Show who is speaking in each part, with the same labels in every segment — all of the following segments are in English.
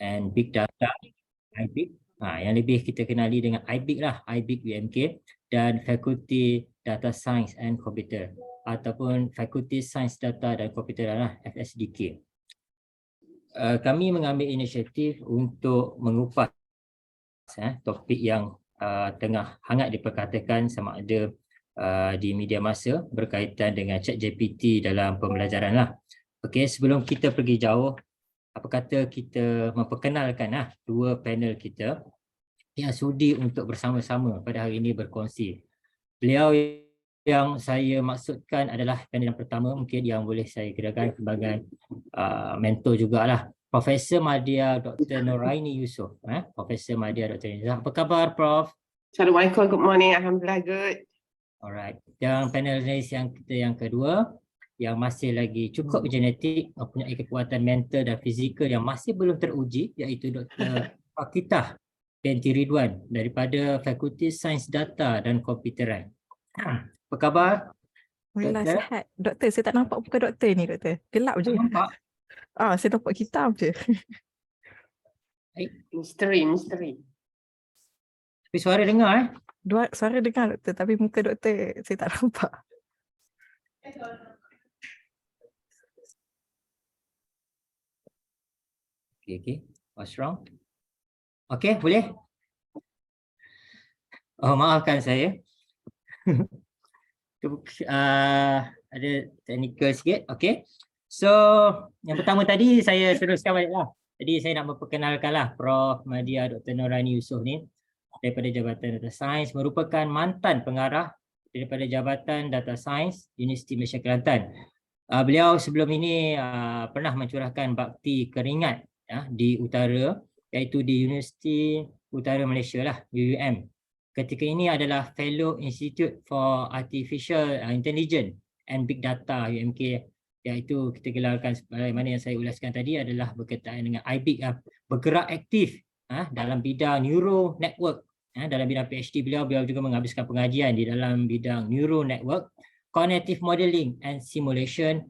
Speaker 1: and Big Data, AIBIG. Yang lebih kita kenali dengan AIBIG lah, AIBIG UMK, dan Fakulti Data Science and Computer ataupun Fakulti Sains Data dan Komputer lah, FSDK. Kami mengambil inisiatif untuk mengupas topik yang tengah hangat diperkatakan sama ada di media masa berkaitan dengan Chatgpt dalam pembelajaran lah. Okey, sebelum kita pergi jauh, apa kata kita memperkenalkan dua panel kita yang sudi untuk bersama-sama pada hari ini berkongsi. Beliau yang saya maksudkan adalah panel yang pertama, mungkin yang boleh saya kirakan sebagai mentor jugalah, Profesor Madya Dr. Noraini Yusof. Profesor Madya Dr. Yusof. Apa khabar, Prof?
Speaker 2: Assalamualaikum, good morning. Alhamdulillah, good.
Speaker 1: Alright. Dan panelis yang kedua, yang masih lagi cukup genetik, mempunyai kekuatan mental dan fizikal yang masih belum teruji, iaitu Dr. Fakitah binti Ridwan daripada Fakulti Sains Data dan Komputeran. Apa khabar?
Speaker 3: Alhamdulillah, sihat. Doktor, saya tak nampak muka doktor ni, doktor. Gelap je.
Speaker 1: Nampak?
Speaker 3: Saya nampak hitam je.
Speaker 2: Misteri.
Speaker 1: Tapi suara dengar
Speaker 3: Suara dengar, doktor, tapi muka doktor saya tak nampak.
Speaker 1: Okay. What's wrong? Okay, boleh? Oh, maafkan saya. Ada technical sikit. Okay. So, yang pertama tadi saya teruskan baliklah. Jadi saya nak memperkenalkanlah Prof. Madya Dr. Noraini Yusof ni daripada Jabatan Data Science, merupakan mantan pengarah daripada Jabatan Data Science Universiti Malaysia Kelantan. Beliau sebelum ini pernah mencurahkan bakti keringat di utara, iaitu di Universiti Utara Malaysia lah, UUM. Ketika ini adalah Fellow Institute for Artificial Intelligence and Big Data UMK, iaitu kita gelarkan sebagaimana yang saya ulaskan tadi adalah berkaitan dengan AIBIG, bergerak aktif dalam bidang neuro network. Dalam bidang PhD beliau juga menghabiskan pengajian di dalam bidang neuro network, cognitive modeling and simulation,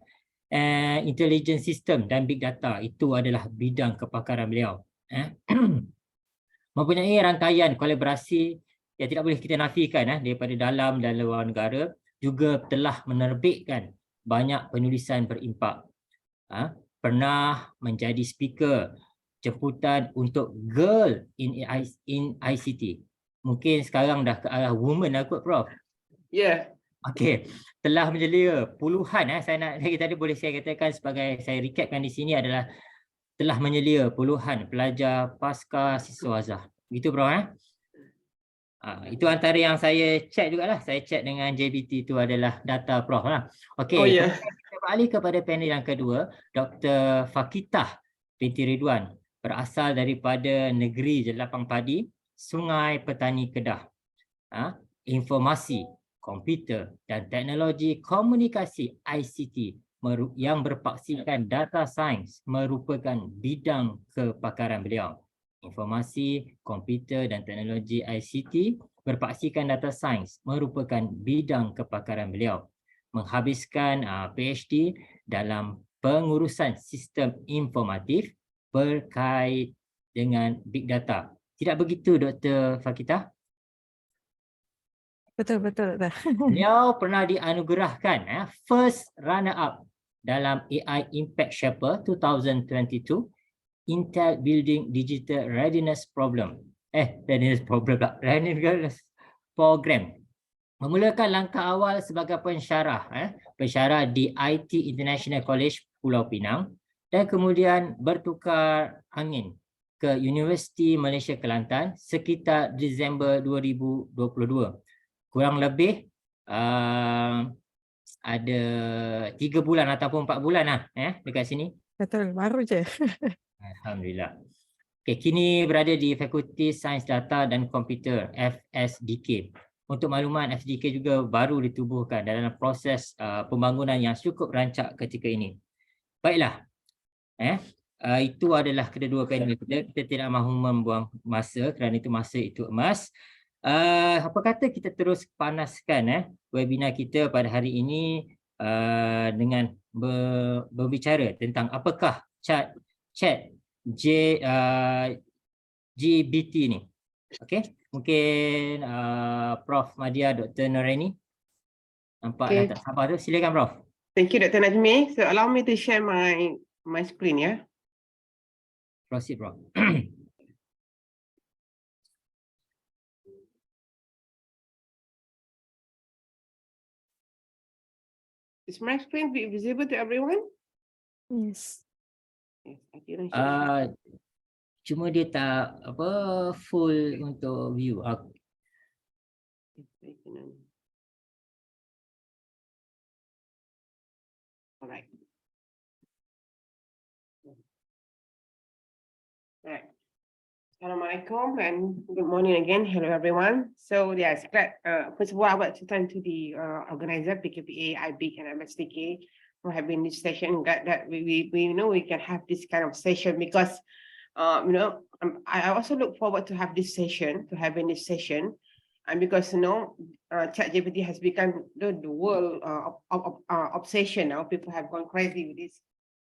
Speaker 1: intelligent system dan big data. Itu adalah bidang kepakaran beliau. Mempunyai rangkaian kolaborasi yang tidak boleh kita nafikan daripada dalam dan luar negara, juga telah menerbitkan banyak penulisan berimpak. Pernah menjadi speaker jemputan untuk Girl in ICT. Mungkin sekarang dah ke arah woman lah kot, Prof.
Speaker 2: Yeah.
Speaker 1: Okey, telah menjelia puluhan, saya nak lagi tadi boleh saya katakan sebagai saya recapkan di sini adalah telah menyelia puluhan pelajar pasca siswazah. Begitu, Prof. Itu antara yang saya cek jugalah. Saya cek dengan JBT itu adalah data Prof lah. Okey,
Speaker 2: Oh, yeah.
Speaker 1: kita beralih kepada panel yang kedua, Dr. Fakitah binti Ridwan, berasal daripada Negeri Jelapang Padi, Sungai Petani Kedah. Informasi, komputer dan teknologi komunikasi ICT yang berpaksikan data science merupakan bidang kepakaran beliau. Informasi, komputer dan teknologi ICT berpaksikan data science merupakan bidang kepakaran beliau. Menghabiskan PhD dalam pengurusan sistem informatif berkait dengan big data. Tidak begitu, Dr. Fakitah?
Speaker 3: Betul.
Speaker 1: Beliau pernah dianugerahkan first runner-up dalam AI Impact Shaper 2022 Intel Building Digital Readiness Program. Readiness Program. Memulakan langkah awal sebagai pensyarah di IT International College Pulau Pinang dan kemudian bertukar angin ke Universiti Malaysia Kelantan sekitar Disember 2022. Kurang lebih ada 3 bulan ataupun 4 bulan dekat sini.
Speaker 3: Betul, baru je.
Speaker 1: Alhamdulillah. Okay, kini berada di Fakulti Sains Data dan Komputer FSDK. Untuk makluman, FSDK juga baru ditubuhkan dalam proses pembangunan yang cukup rancak ketika ini. Baiklah. Itu adalah kedua panel kita. Kita tidak mahu membuang masa kerana itu masa itu emas. Apa kata kita terus panaskan webinar kita pada hari ini dengan berbicara tentang apakah chat GBT ni. Okay, mungkin Prof Madia, Dr. Noreni nampak dah
Speaker 2: Okay.
Speaker 1: tak sabar tu. Silakan Prof.
Speaker 2: Thank you, Dr. Najmi. So allow me to share my screen, yeah.
Speaker 1: Proceed Prof.
Speaker 2: Is my screen visible to everyone?
Speaker 3: Yes.
Speaker 2: Yes, I didn't share.
Speaker 1: Cuma dia tak apa full untuk view.
Speaker 2: All right. All right. Assalamualaikum and good morning again. Hello everyone. So yes, first of all, I want to thank to the organizer PKPA, AIBIG and FSDK for having this session. Glad that we know we can have this kind of session because I also look forward to have this session, having this session, and because ChatGPT has become the world obsession now. People have gone crazy with this.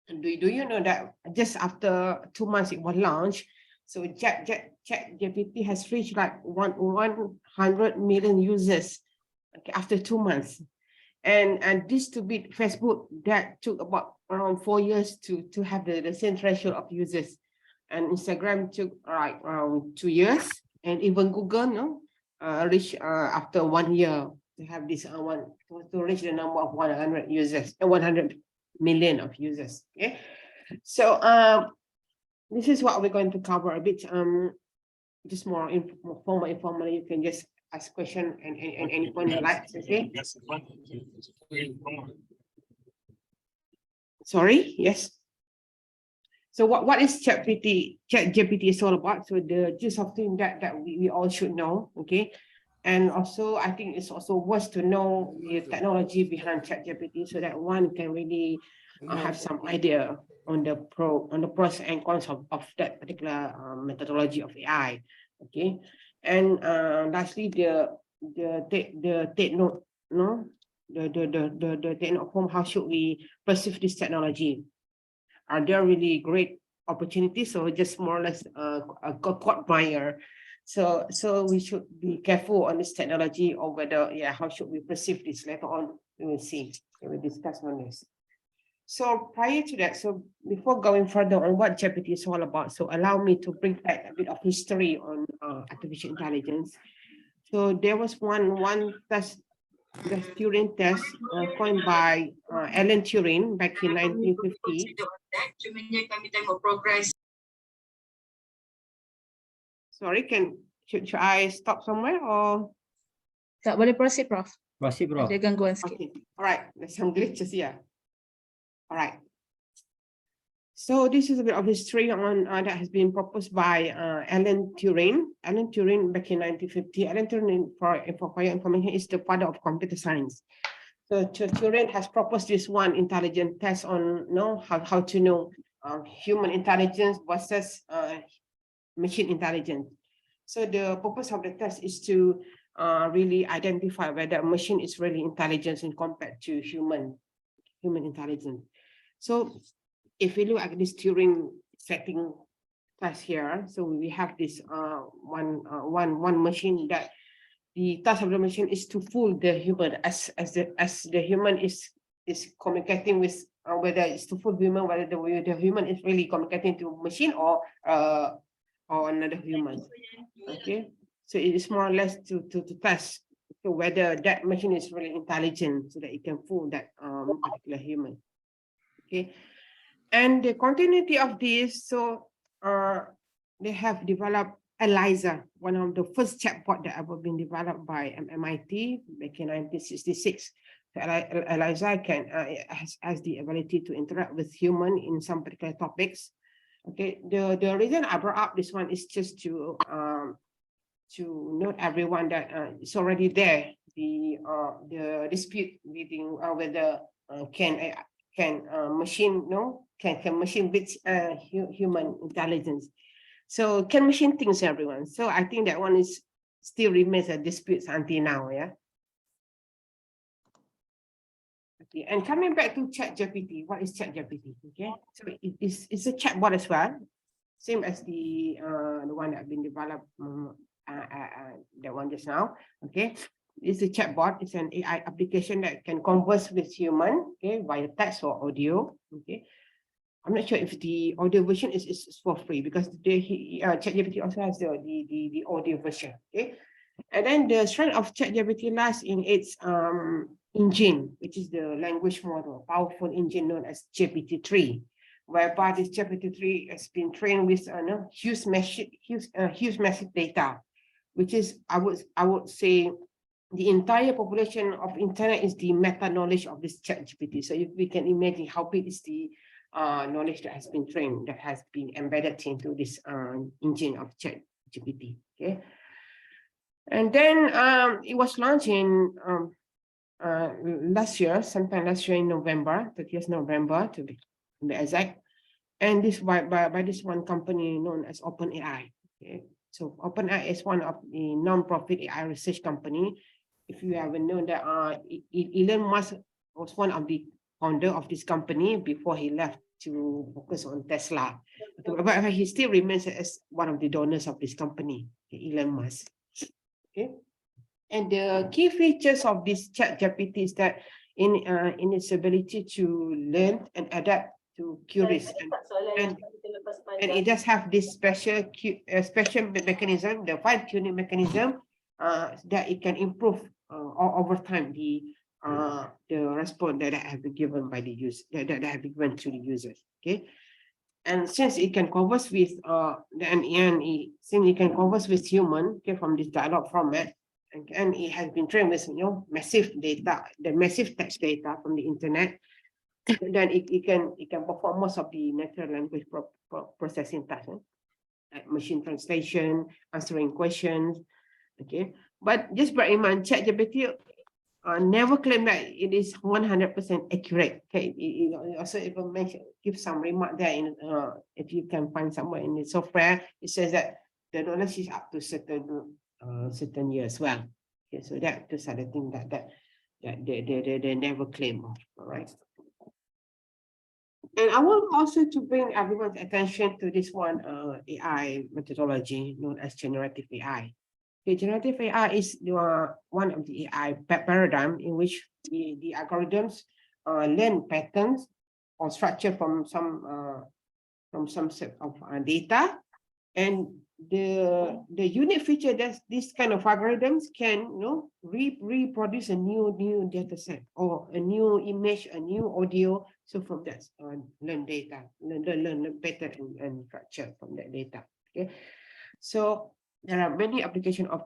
Speaker 2: Do you know that just after 2 months it was launched? So ChatGPT has reached like 100 million users after 2 months. And this to beat Facebook that took about around 4 years to have the same threshold of users. And Instagram took like around 2 years. And even Google reached after 1 year to have this to reach the number of 100 users, 100 million of users. Okay, so this is what we're going to cover a bit. Just more informal. You can just ask question and any point you like. Okay. Sorry. Yes. So what is ChatGPT is all about? So the gist of thing that we all should know. Okay. And also, I think it's also worth to know the technology behind ChatGPT so that one can really have some idea on the pros and cons of that particular methodology of AI. Okay, and lastly, the take note, the take note from how should we perceive this technology? Are there really great opportunities or just more or less a quagmire? So we should be careful on this technology or whether, how should we perceive this later on? We will see. We will discuss on this. So prior to that, so before going further on what GPT is all about, so allow me to bring back a bit of history on artificial intelligence. So there was one test, the Turing test coined by Alan Turing back in 1950. Sorry, should I stop somewhere or?
Speaker 4: Tak boleh proceed, Prof.
Speaker 1: Proceed, Prof.
Speaker 4: Ada gangguan sikit.
Speaker 2: Okay. All right, there's some glitches here. All right. So this is a bit of history on that has been proposed by Alan Turing. Alan Turing back in 1950. Alan Turing, for your information, is the father of computer science. So Turing has proposed this one intelligent test on how to know human intelligence versus machine intelligence. So the purpose of the test is to really identify whether a machine is really intelligent in compared to human intelligence. So if we look at this Turing setting test here, so we have this one machine that the task of the machine is to fool the human as the human is communicating with whether it's to fool human, whether the human is really communicating to machine or another human. Okay, so it is more or less to test whether that machine is really intelligent so that it can fool that particular human. Okay, and the continuity of this, so they have developed Eliza, one of the first chatbot that ever been developed by MIT back in 1966. So Eliza has the ability to interact with human in some particular topics. Okay, the reason I brought up this one is just to note everyone that it's already there. The dispute between whether can machine can machine beat human intelligence. So can machine think, everyone? So I think that one is still remains a dispute until now. Yeah. Okay, and coming back to ChatGPT, what is ChatGPT? Okay, so it's a chatbot as well. same as the one that have been developed, that one just now. Okay, it's a chatbot. It's an AI application that can converse with human, okay, via text or audio. Okay, I'm not sure if the audio version is for free, because ChatGPT also has the audio version. Okay, and then the strength of ChatGPT lies in its engine, which is the language model, powerful engine known as GPT-3, whereby this GPT-3 has been trained with huge massive data, which is, I would say, the entire population of internet is the meta knowledge of this ChatGPT. So if we can imagine how big is the knowledge that has been trained, that has been embedded into this engine of ChatGPT. Okay, and then it was launched in last year, sometime last year in November, 30th November to be exact, and this by this one company known as OpenAI. Okay, so OpenAI is one of the non-profit AI research company. If you haven't known that, Elon Musk was one of the founder of this company before he left to focus on Tesla. But he still remains as one of the donors of this company, Elon Musk. Okay, and the key features of this ChatGPT is that in its ability to learn and adapt to queries, and it does have this special mechanism, the fine-tuning mechanism, that it can improve over time the response that have been given by the user, that have been given to the users. Okay, and since it can converse with since it can converse with human, okay, from this dialogue format, and it has been trained with massive data, the massive text data from the internet, then it can perform most of the natural language processing tasks, like machine translation, answering questions. Okay, but just bear in mind, ChatGPT never claim that it is 100% accurate. Okay, it also even give some remark there in if you can find somewhere in the software, it says that the knowledge is up to certain years as well. Okay, so those are the things that they never claim of. All right. And I want also to bring everyone's attention to this one AI methodology known as generative AI. Okay, generative AI is one of the AI paradigm in which the algorithms learn patterns or structure from some set of data, and the unique feature that this kind of algorithms can reproduce a new data set or a new image, a new audio. So from that, learn pattern and structure from that data. Okay, so there are many applications of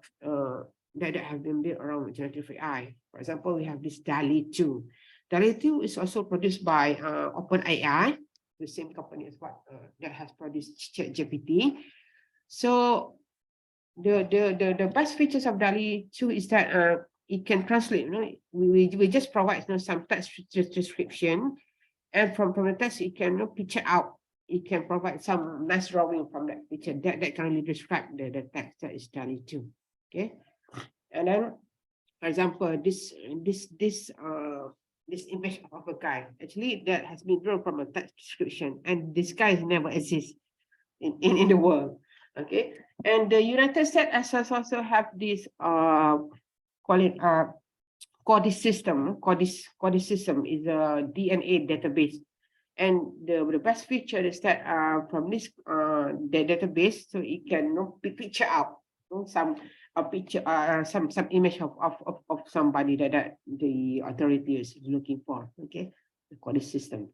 Speaker 2: that have been built around generative AI. For example, we have this DALL-E 2. DALL-E 2 is also produced by OpenAI, the same company as what that has produced ChatGPT. So the best features of DALL-E 2 is that it can translate. We just provide some text description, and from the text it can picture out. It can provide some nice drawing from that picture that can really describe the text that is DALL-E 2. Okay, and then, for example, this image of a guy, actually that has been drawn from a text description, and this guy never exists in the world. Okay, and the United States also have this CAED system. CAED system is a DNA database. And the best feature is that from this the database, so it can picture out some image of somebody that the authority is looking for. Okay, the CAED system.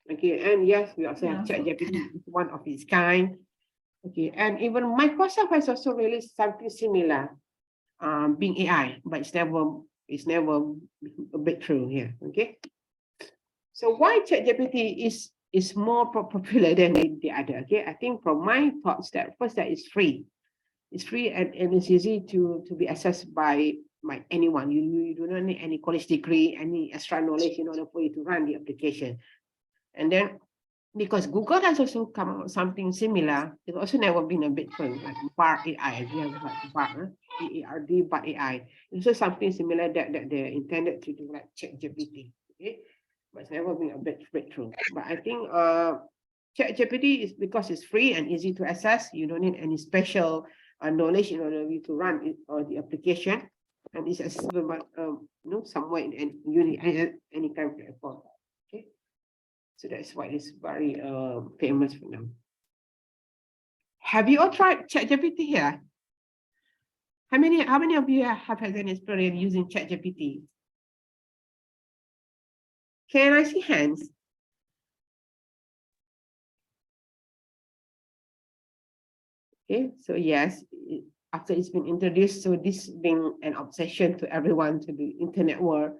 Speaker 2: Okay, and yes, we also have ChatGPT, one of its kind. Okay, and even Microsoft has also released something similar, being AI, but it's never a breakthrough here. Okay. So why ChatGPT is more popular than the other? Okay, I think from my thoughts that first that it's free. It's free and it's easy to be accessed by anyone. You do not need any college degree, any extra knowledge in order for you to run the application. And then because Google has also come out with something similar, it's also never been a breakthrough, like Bard AI. We have Bard, BARD, Bard AI. It's also something similar that they're intended to do like ChatGPT. Okay. But it's never been a breakthrough. But I think ChatGPT is because it's free and easy to access. You don't need any special knowledge in order to run it or the application, and it's accessible by somewhere in any kind of platform. Okay, so that's why it's very famous for now. Have you all tried ChatGPT here? How many of you have had an experience using ChatGPT? Can I see hands? Okay, so yes, after it's been introduced, so this being an obsession to everyone, to the internet world,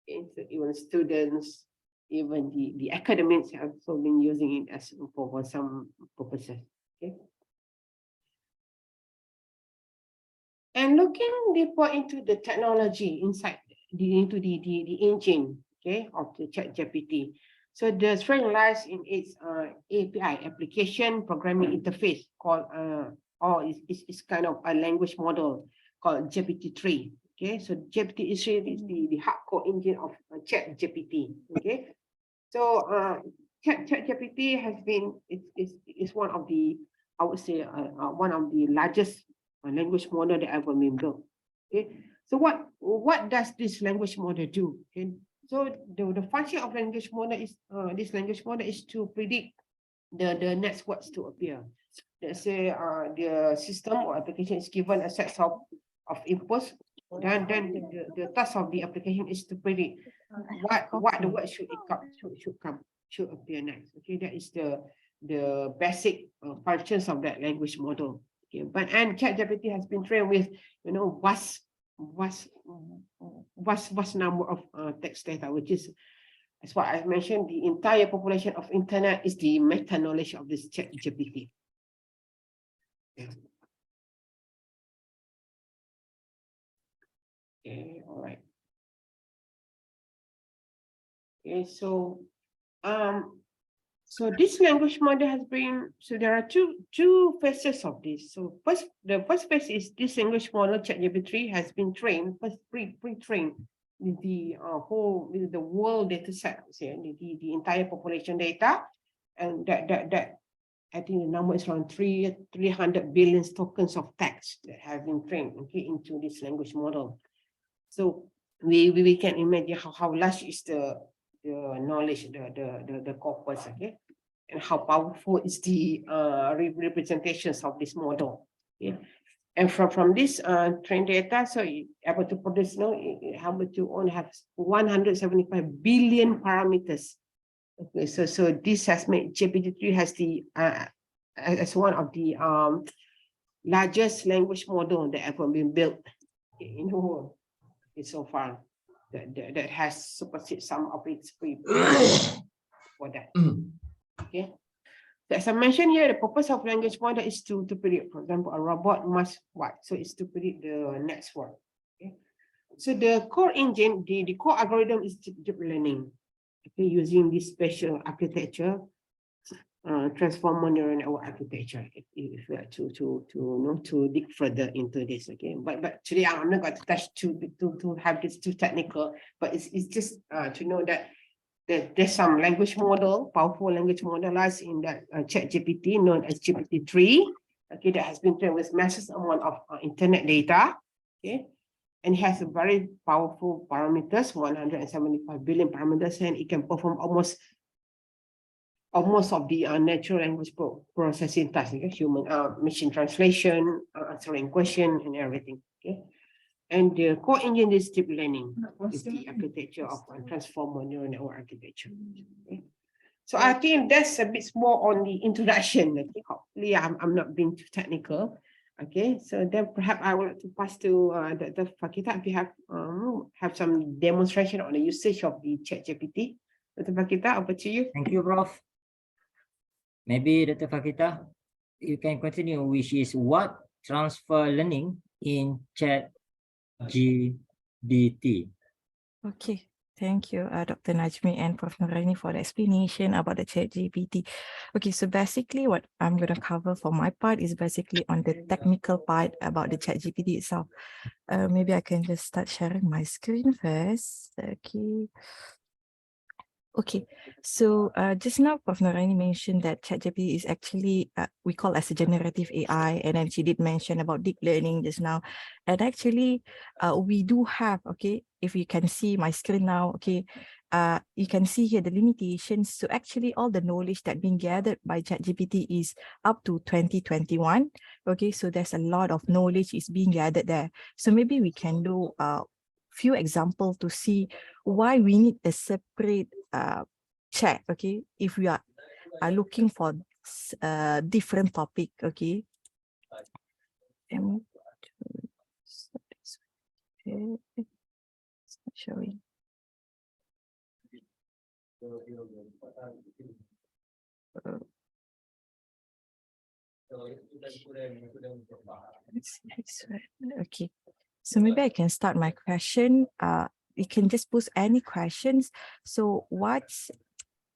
Speaker 2: even students, even the academics have also been using it as for some purposes. Okay. And looking deeper into the technology inside into the engine, okay, of the ChatGPT. So the strength lies in its API, application programming interface, called or is kind of a language model called GPT-3. Okay, so GPT-3 is the hardcore engine of ChatGPT. Okay, so ChatGPT has been is one of the, I would say, one of the largest language model that ever been built. Okay, so what does this language model do? Okay, so the function of language model is this language model is to predict the next words to appear. Let's say the system or application is given a set of inputs, then the task of the application is to predict what the word should appear next. Okay, that is the basic functions of that language model. Okay, but ChatGPT has been trained with vast number of text data, which is, as what I mentioned, the entire population of internet is the meta knowledge of this ChatGPT. Yeah. Okay, all right. Okay, so so this language model has been, so there are two phases of this. So the first phase is this language model ChatGPT has been trained, pre-trained with the with the world data set, the entire population data, and that I think the number is around 300 billion tokens of text that have been trained, okay, into this language model. So we can imagine how large is the knowledge, the corpus, okay, and how powerful is the representations of this model. Okay, and from this trained data, so able to produce, able to only have 175 billion parameters. Okay, so this has made GPT-3 has the as one of the largest language model that ever been built in the world so far. That has superseded some of its previous for that. Okay. So as I mentioned here, the purpose of language model is to predict, for example, a robot must what? So it's to predict the next word. Okay. So the core engine, the core algorithm is deep learning. Okay, using this special architecture, transformer neural network architecture. If you like to dig further into this, okay. But today I'm not going to touch to have this too technical. But it's just to know that there's some language model, powerful language model lies in that ChatGPT known as GPT-3. Okay, that has been trained with massive amount of internet data. Okay. And it has a very powerful parameters, 175 billion parameters, and it can perform almost of the natural language processing tasks, like human machine translation, answering question, and everything. Okay, and the core engine is deep learning, is the architecture of transformer neural network architecture. Okay. So I think that's a bit more on the introduction. Okay, hopefully I'm not being too technical. Okay, so then perhaps I would like to pass to Dr. Fakita if you have some demonstration on the usage of the ChatGPT. Dr. Fakita, over to you.
Speaker 1: Thank you, Prof. Maybe Dr. Fakita, you can continue, which is what transfer learning in ChatGPT.
Speaker 3: Okay, thank you, Dr. Najmi and Prof. Nuraini for the explanation about the ChatGPT. Okay, so basically what I'm going to cover for my part is basically on the technical part about the ChatGPT itself. Maybe I can just start sharing my screen first. Okay. Okay, so just now Prof. Noorani mentioned that ChatGPT is actually we call as a generative AI, and then she did mention about deep learning just now. And actually, we do have, okay, if you can see my screen now, okay, you can see here the limitations. So actually, all the knowledge that being gathered by ChatGPT is up to 2021. Okay, so there's a lot of knowledge is being gathered there. So maybe we can do few examples to see why we need a separate chat, okay, if we are looking for different topic, okay. It's not showing. Okay, so maybe I can start my question. You can just post any questions. So what's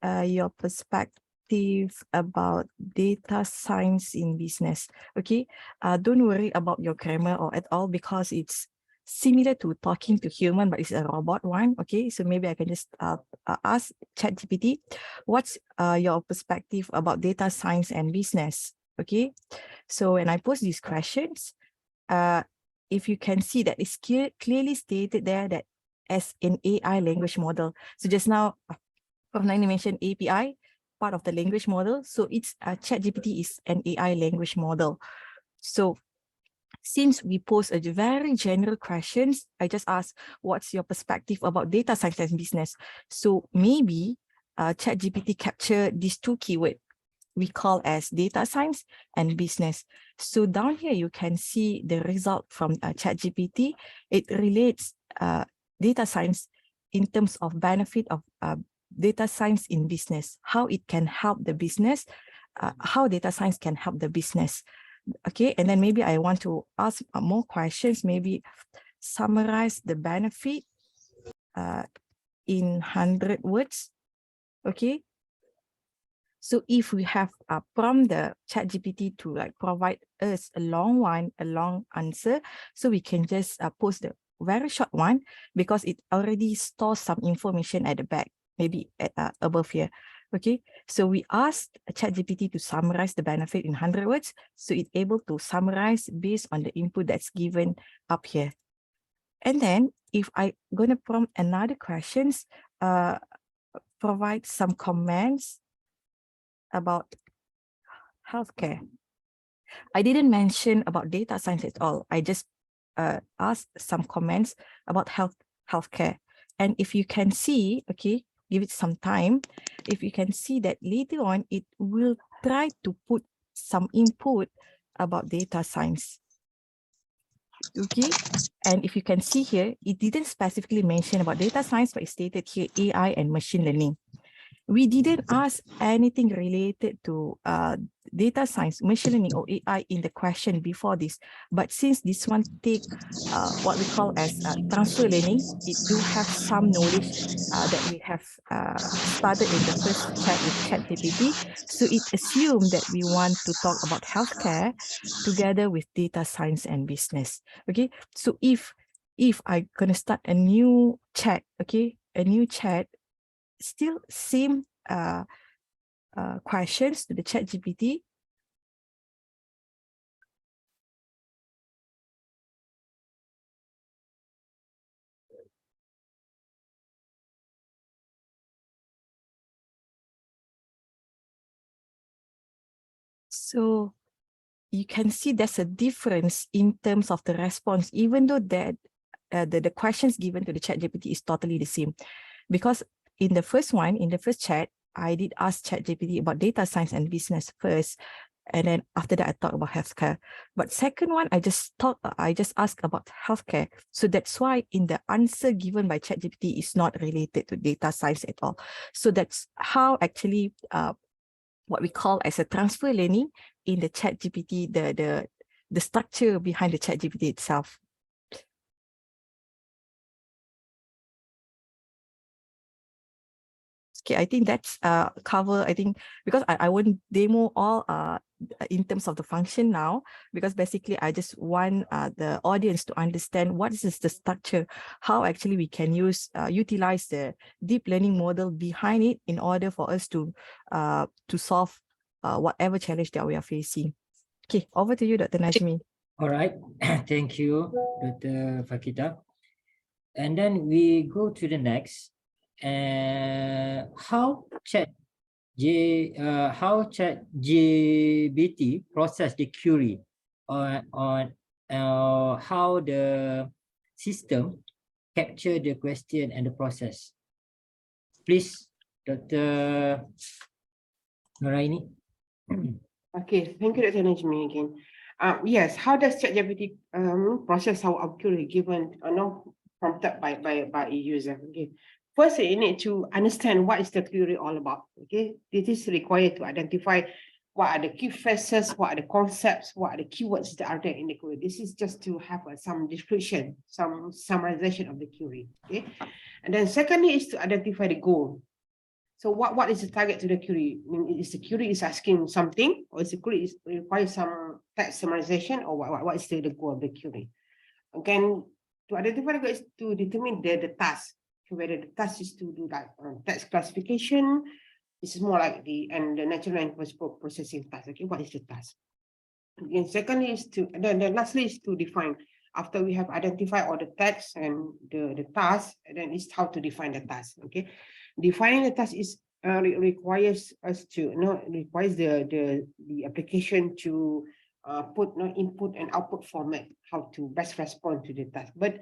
Speaker 3: your perspective about data science in business? Okay, don't worry about your grammar or at all, because it's similar to talking to human, but it's a robot one. Okay, so maybe I can just ask ChatGPT, what's your perspective about data science and business? Okay, so when I post these questions, if you can see that it's clearly stated there that as an AI language model. So just now, Prof. Noorani mentioned API, part of the language model. So it's ChatGPT is an AI language model. So since we pose a very general questions, I just ask, what's your perspective about data science and business? So maybe ChatGPT capture these two keywords we call as data science and business. So down here, you can see the result from ChatGPT. It relates data science in terms of benefit of data science in business, how it can help the business, how data science can help the business. Okay, and then maybe I want to ask more questions, maybe summarize the benefit in 100 words. Okay, so if we have prompt the ChatGPT to like provide us a long answer, so we can just post the very short one, because it already stores some information at the back, maybe at, above here. Okay, so we asked ChatGPT to summarize the benefit in 100 words, so it's able to summarize based on the input that's given up here. And then if I gonna prompt another questions, provide some comments about healthcare. I didn't mention about data science at all. I just asked some comments about healthcare. And if you can see, okay, give it some time. If you can see that later on, it will try to put some input about data science. Okay, and if you can see here, it didn't specifically mention about data science, but it stated here AI and machine learning. We didn't ask anything related to data science, machine learning, or AI in the question before this. But since this one take what we call as transfer learning, it do have some knowledge that we have started in the first chat with ChatGPT. So it assumed that we want to talk about healthcare together with data science and business. Okay, so if I'm gonna start a new chat, okay, a new chat, still same questions to the ChatGPT. So you can see there's a difference in terms of the response, even though that the questions given to the ChatGPT is totally the same. Because in the first one, in the first chat, I did ask ChatGPT about data science and business first. And then after that, I talked about healthcare. But second one, I just asked about healthcare. So that's why in the answer given by ChatGPT is not related to data science at all. So that's how actually what we call as a transfer learning in the ChatGPT, the structure behind the ChatGPT itself. Okay, I think that's cover, I think, because I won't demo all in terms of the function now, because basically I just want the audience to understand what is the structure, how actually we can utilize the deep learning model behind it in order for us to solve whatever challenge that we are facing. Okay, over to you, Dr. Najmi.
Speaker 1: All right, thank you, Dr. Fakita. And then we go to the next. How ChatGPT process the query on how the system capture the question and the process. Please, Dr. Nuraini.
Speaker 2: Okay, thank you, Dr. Najmi again. Yes, how does ChatGPT process our query given prompted by a user? Okay, first you need to understand what is the query all about. Okay, this is required to identify what are the key phrases, what are the concepts, what are the keywords that are there in the query. This is just to have some description, some summarization of the query. Okay, and then secondly is to identify the goal. So what is the target to the query? I mean, is the query is asking something, or is the query requires some text summarization, or what is the goal of the query? Again, to identify the goal is to determine the task. Whether the task is to do like text classification, this is more like the natural language processing task. Okay, what is the task? Again, secondly is to, and then lastly is to define. After we have identified all the text and the task, and then it's how to define the task. Okay. Defining the task is requires us to requires the application to put input and output format, how to best respond to the task. But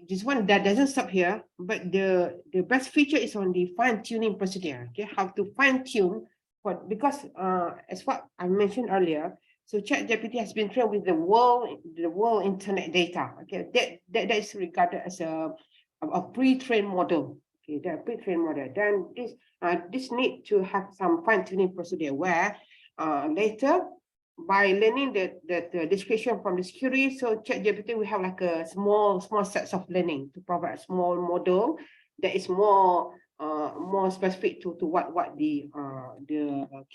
Speaker 2: this one that doesn't stop here, but the best feature is on the fine-tuning procedure. Okay, how to fine-tune because as what I mentioned earlier, so ChatGPT has been trained with the world internet data. Okay, that is regarded as a pre-trained model. Okay, the pre-trained model. Then this need to have some fine-tuning procedure where later by learning the description from this query, so ChatGPT will have like a small sets of learning to provide a small model that is more specific to what the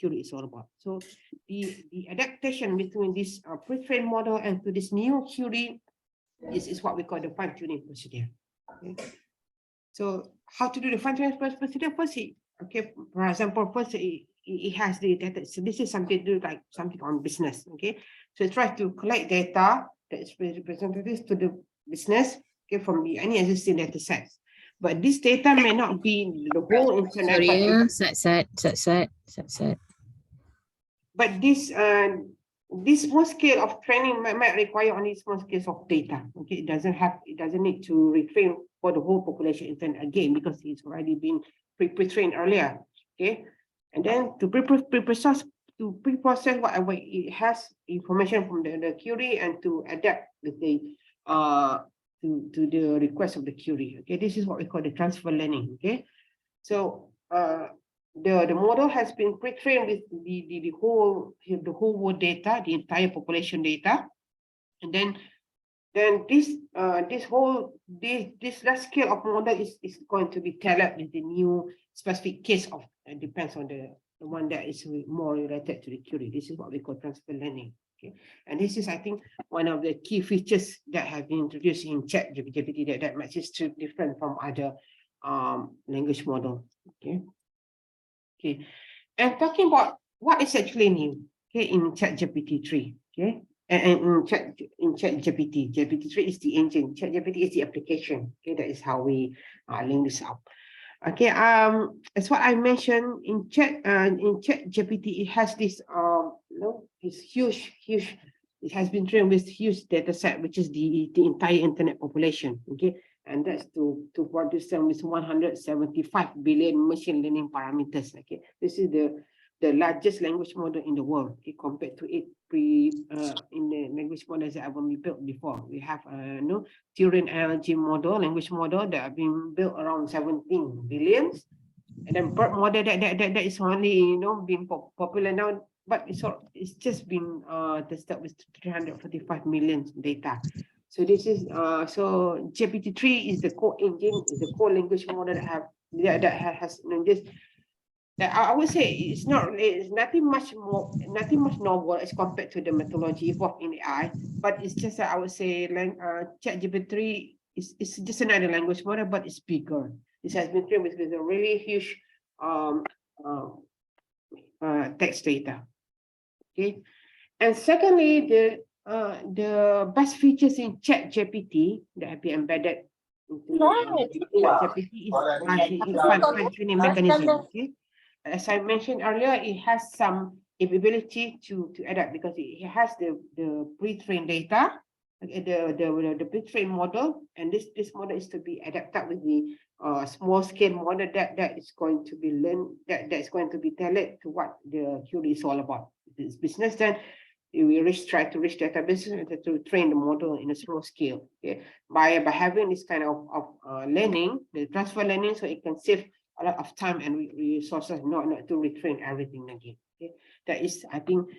Speaker 2: query is all about. So the adaptation between this pre-trained model and to this new query is what we call the fine-tuning procedure. Okay. So how to do the fine-tuning procedure? First, okay, for example, first it has the data. So this is something to do like something on business. Okay, so it tries to collect data that is representative to the business, okay, from any existing data sets. But this data may not be the whole internet.
Speaker 5: Sorry,
Speaker 2: but this small scale of training might require only small scales of data. Okay, it doesn't need to retrain for the whole population internet again because it's already been pre-trained earlier. Okay, and then to pre-process whatever it has information from the query and to adapt with the to the request of the query. Okay, this is what we call the transfer learning. Okay, so the model has been pre-trained with the whole world data, the entire population data, and then this last scale of model is going to be tailored with the new specific case of depends on the one that is more related to the query. This is what we call transfer learning. Okay, and this is, I think, one of the key features that have been introduced in ChatGPT that makes it different from other language model. Okay, and talking about what is actually new, okay, in ChatGPT 3, okay, and in ChatGPT, GPT-3 is the engine, ChatGPT is the application. Okay, that is how we link this up. Okay, as what I mentioned in ChatGPT, it has this this huge. It has been trained with huge data set, which is the entire internet population. Okay, and that's to produce them with 175 billion machine learning parameters. Okay, this is the largest language model in the world. Okay, compared to it in the language models that have been built before. We have Turing LLM model, language model that have been built around 17 billions, and then BERT model that is only being popular now, but it's just been tested with 345 million data. So this is so GPT-3 is the core engine, is the core language model that have that has this. That I would say it's nothing much novel as compared to the methodology involved in AI, but it's just that I would say ChatGPT is just another language model, but it's bigger. This has been trained with a really huge text data. Okay, and secondly, the best features in ChatGPT that have been embedded into ChatGPT is fine-tuning mechanism. Okay, as I mentioned earlier, it has some ability to adapt because it has the pre-trained data, the pre-trained model, and this model is to be adapted with the small scale model that is going to be learned, that is going to be tailored to what the query is all about. If it's business, then we try to reach databases and to train the model in a small scale. Okay, by having this kind of learning, the transfer learning, so it can save a lot of time and resources, not to retrain everything again. Okay, that is, I think,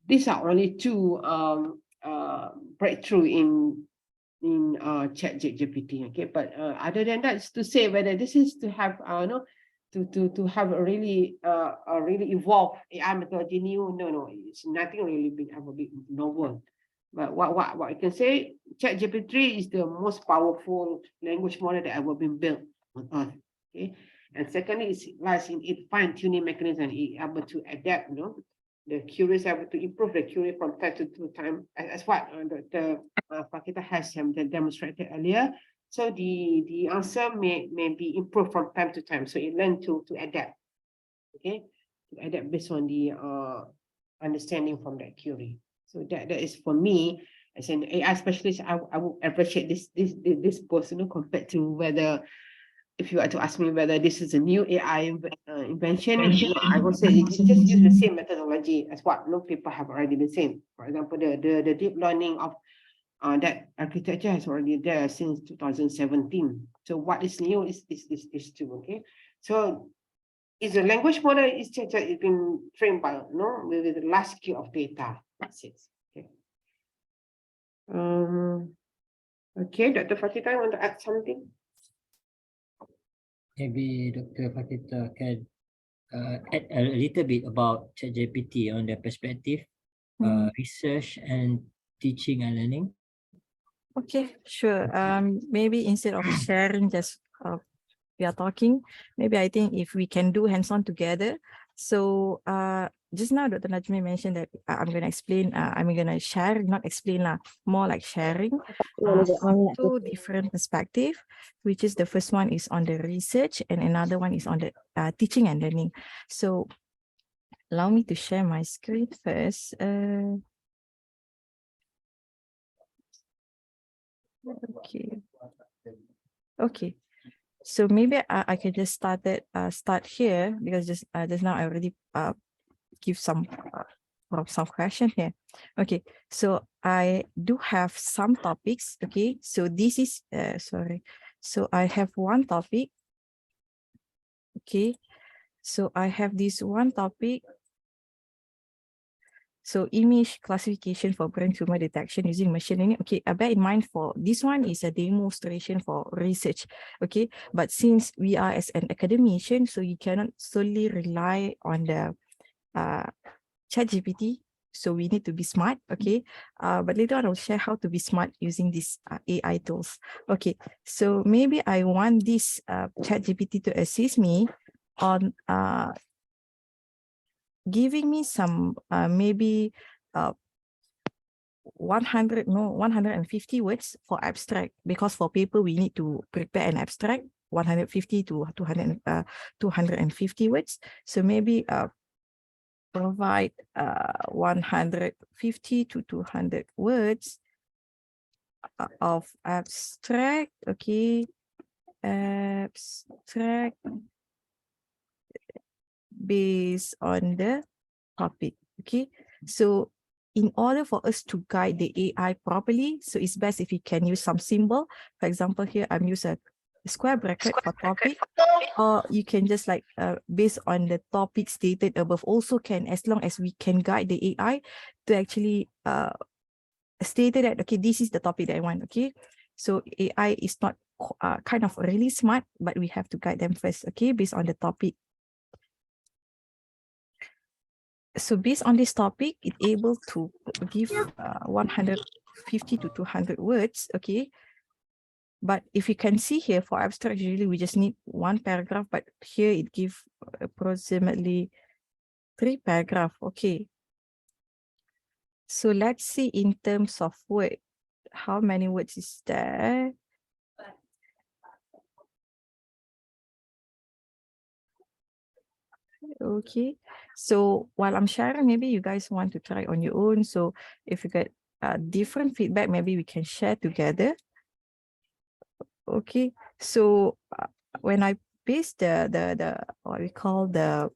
Speaker 2: these are only two breakthrough in ChatGPT. Okay, but other than that, it's to say whether this is to have to have a really evolved AI methodology new. No, it's nothing really big novel. But what I can say, ChatGPT is the most powerful language model that ever been built on Earth. Okay, and secondly, it lies in its fine-tuning mechanism, able to adapt, the queries, able to improve the query from time to time, as what Dr. Pakita has demonstrated earlier. So the answer may be improved from time to time. So it learns to adapt. Okay, to adapt based on the understanding from that query. So that is for me as an AI specialist. I would appreciate this post, compared to whether, if you were to ask me whether this is a new AI invention, I would say it's just use the same methodology as what people have already been saying. For example, the deep learning of that architecture has already there since 2017. So what is new is this too. Okay, so it's a language model. It's been trained by with a large scale of data. That's it. Okay. Okay, Dr. Fakita, you want to add something?
Speaker 1: Maybe Dr. Fakita can add a little bit about ChatGPT on the perspective, research and teaching and learning.
Speaker 3: Okay, sure. Maybe instead of sharing, just we are talking, maybe I think if we can do hands-on together. So just now Dr. Najmi mentioned that I'm going to explain, I'm going to share, not explain, more like sharing two different perspectives, which is the first one is on the research and another one is on the teaching and learning. So allow me to share my screen first. Okay. So maybe I can just start here because just now I already give some question here. Okay, so I do have some topics. Okay, so this is sorry. So I have one topic. Okay, so I have this one topic. So image classification for brain tumor detection using machine learning. Okay, bear in mind for this one is a demonstration for research. Okay, but since we are as an academician, so you cannot solely rely on the ChatGPT. So we need to be smart. Okay, but later on I'll share how to be smart using these AI tools. Okay, so maybe I want this ChatGPT to assist me on giving me some maybe 150 words for abstract, because for paper we need to prepare an abstract 150 to 250 words. So maybe provide 150 to 200 words of abstract. Okay, abstract based on the topic. Okay, so in order for us to guide the AI properly, so it's best if you can use some symbol. For example, here I'm using a square bracket for topic, or you can just like based on the topic stated above also can, as long as we can guide the AI to actually stated that, okay, this is the topic that I want. Okay, so AI is not kind of really smart, but we have to guide them first, okay, based on the topic. So based on this topic, it's able to give 150 to 200 words, okay. But if you can see here for abstract, usually we just need one paragraph, but here it gives approximately 3 paragraphs, okay. So let's see in terms of word, how many words is there? Okay, so while I'm sharing, maybe you guys want to try on your own. So if you get different feedback, maybe we can share together. Okay, so when I paste the what we call the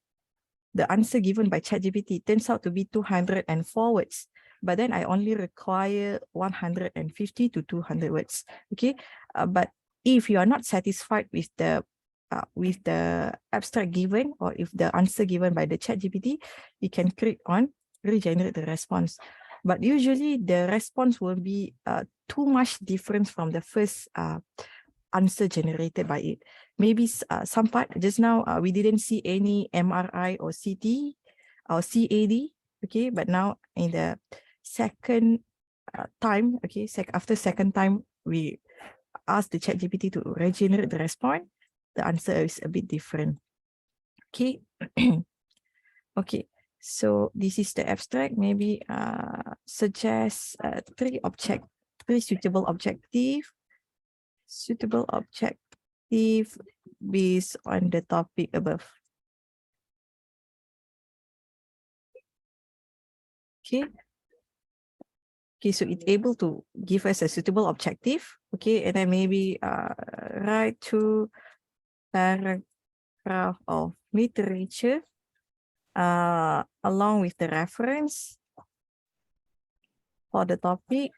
Speaker 3: answer given by ChatGPT, it turns out to be 204 words, but then I only require 150 to 200 words. Okay, but if you are not satisfied with the abstract given, or if the answer given by the ChatGPT, you can click on regenerate the response. But usually the response will be too much difference from the first answer generated by it. Maybe some part just now we didn't see any MRI or CT or CAD, okay, but now in the second time, okay, after second time we ask the ChatGPT to regenerate the response, the answer is a bit different. Okay. Okay, so this is the abstract. Maybe suggest three suitable objective based on the topic above. Okay. Okay, so it's able to give us a suitable objective. Okay, and then maybe write 2 paragraph of literature along with the reference for the topic.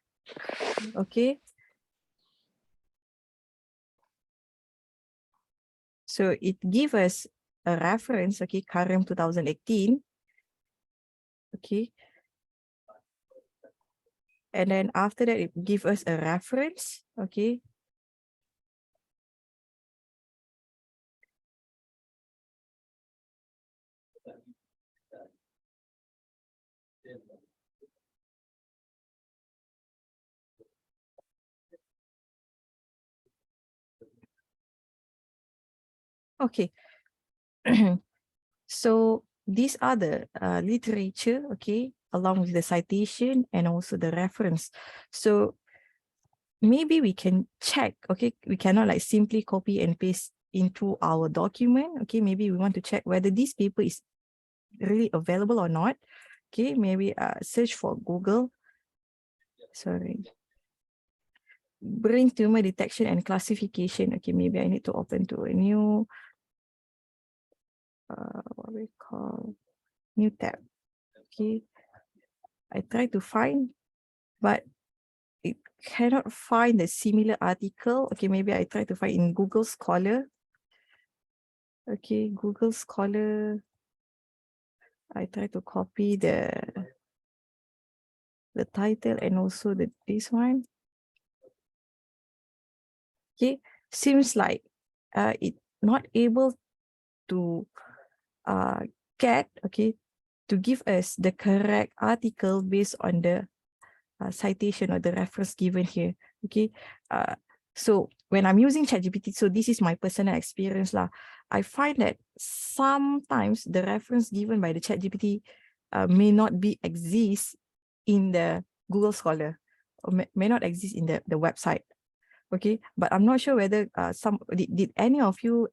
Speaker 3: Okay. So it gives us a reference, okay, Karim 2018. Okay. And then after that, it gives us a reference, okay. Okay. So these are the literature, okay, along with the citation and also the reference. So maybe we can check, okay, we cannot like simply copy and paste into our document. Okay, maybe we want to check whether this paper is really available or not. Okay, maybe search for Google. Sorry. Brain tumor detection and classification. Okay, maybe I need to open to a new what we call new tab. Okay, I try to find, but it cannot find the similar article. Okay, maybe I try to find in Google Scholar. Okay, Google Scholar. I try to copy the title and also this one. Okay, seems like it not able to get, okay, to give us the correct article based on the citation or the reference given here. Okay, so when I'm using ChatGPT, so this is my personal experience lah, I find that sometimes the reference given by the ChatGPT may not be exist in the Google Scholar, or may not exist in the website. Okay, but I'm not sure whether did any of you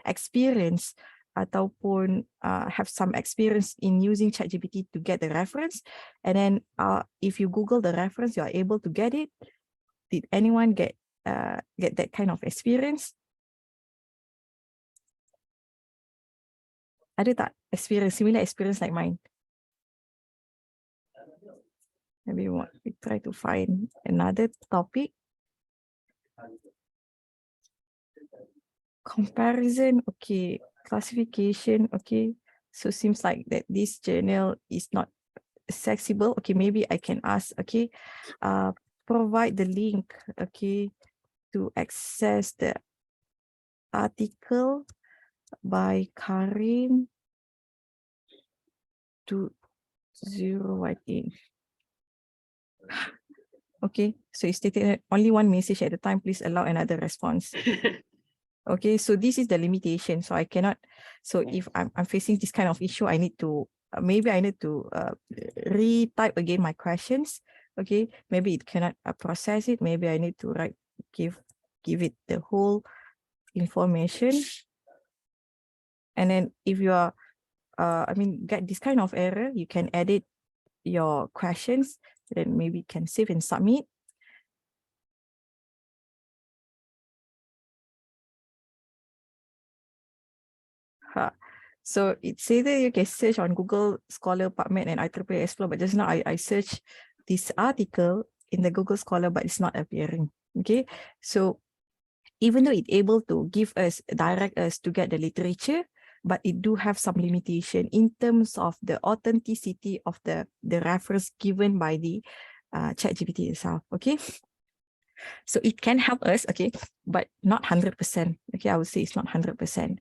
Speaker 3: experience ataupun have some experience in using ChatGPT to get the reference, and then if you Google the reference, you are able to get it. Did anyone get that kind of experience? Ada tak similar experience like mine? Maybe we try to find another topic. Comparison, okay. Classification, okay. So seems like that this journal is not accessible. Okay, maybe I can ask, okay, provide the link, okay, to access the article by Karim 2018. Okay, so it stated only one message at a time. Please allow another response. Okay, so this is the limitation. So I cannot. So if I'm facing this kind of issue, I need to maybe I need to retype again my questions. Okay, maybe it cannot process it. Maybe I need to give it the whole information. And then if you are get this kind of error, you can edit your questions. Then maybe you can save and submit. So it says that you can search on Google Scholar, PubMed, and IEEE Explore. But just now I searched this article in the Google Scholar, but it's not appearing. Okay, so even though it's able to direct us to get the literature, but it do have some limitation in terms of the authenticity of the reference given by the Chatgpt itself. Okay, so it can help us, okay, but not 100%. Okay, I would say it's not 100%.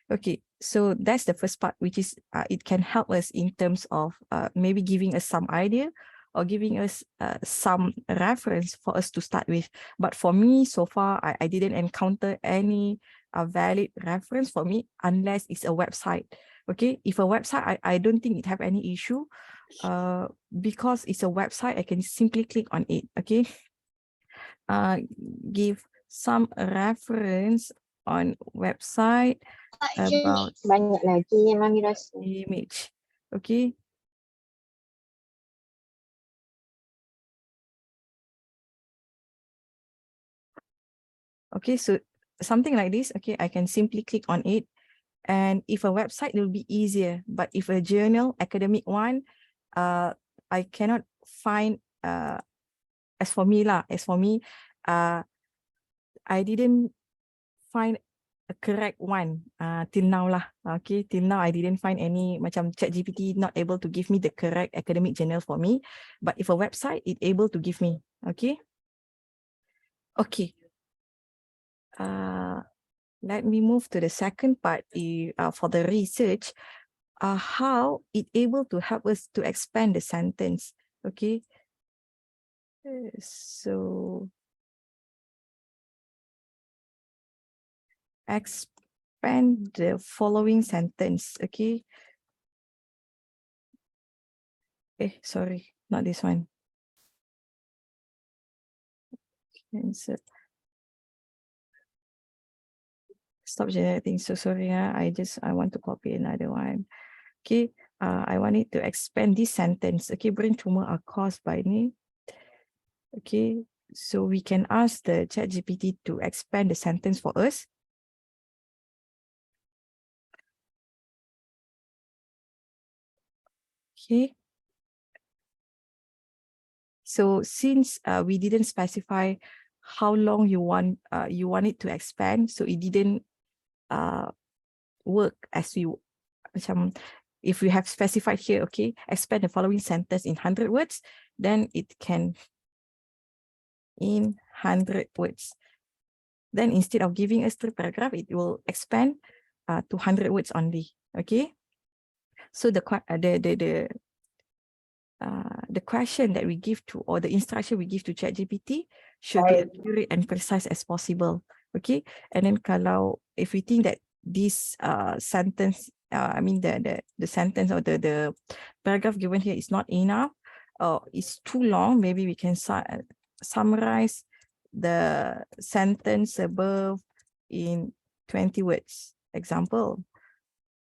Speaker 3: Okay, so that's the first part, which is it can help us in terms of maybe giving us some idea or giving us some reference for us to start with. But for me, so far, I didn't encounter any valid reference for me unless it's a website. Okay, if a website, I don't think it have any issue because it's a website, I can simply click on it. Okay, give some reference on website about
Speaker 5: banyak lagi yang Mami rasa.
Speaker 3: image. Okay. Okay, so something like this, okay, I can simply click on it. And if a website, it will be easier. But if a journal, academic one, I cannot find, as for me, I didn't find a correct one till now lah. Okay, till now I didn't find any macam ChatGPT not able to give me the correct academic journal for me. But if a website, it able to give me. Okay. Okay. Let me move to the second part for the research. How it able to help us to expand the sentence. Okay. So expand the following sentence. Okay. Sorry, not this one. Cancel. Stop generating. So sorry, I want to copy another one. Okay, I want it to expand this sentence. Okay, brain tumor are caused by me. Okay, so we can ask the ChatGPT to expand the sentence for us. Okay. So since we didn't specify how long you want it to expand, so it didn't work as we if we have specified here, okay, expand the following sentence in 100 words, then it can in 100 words. Then instead of giving us 3 paragraphs, it will expand to 100 words only. Okay. So the question that we give to, or the instruction we give to ChatGPT should be accurate and precise as possible. Okay. And then if we think that this sentence, the sentence or the paragraph given here is not enough, or it's too long, maybe we can summarize the sentence above in 20 words. Example.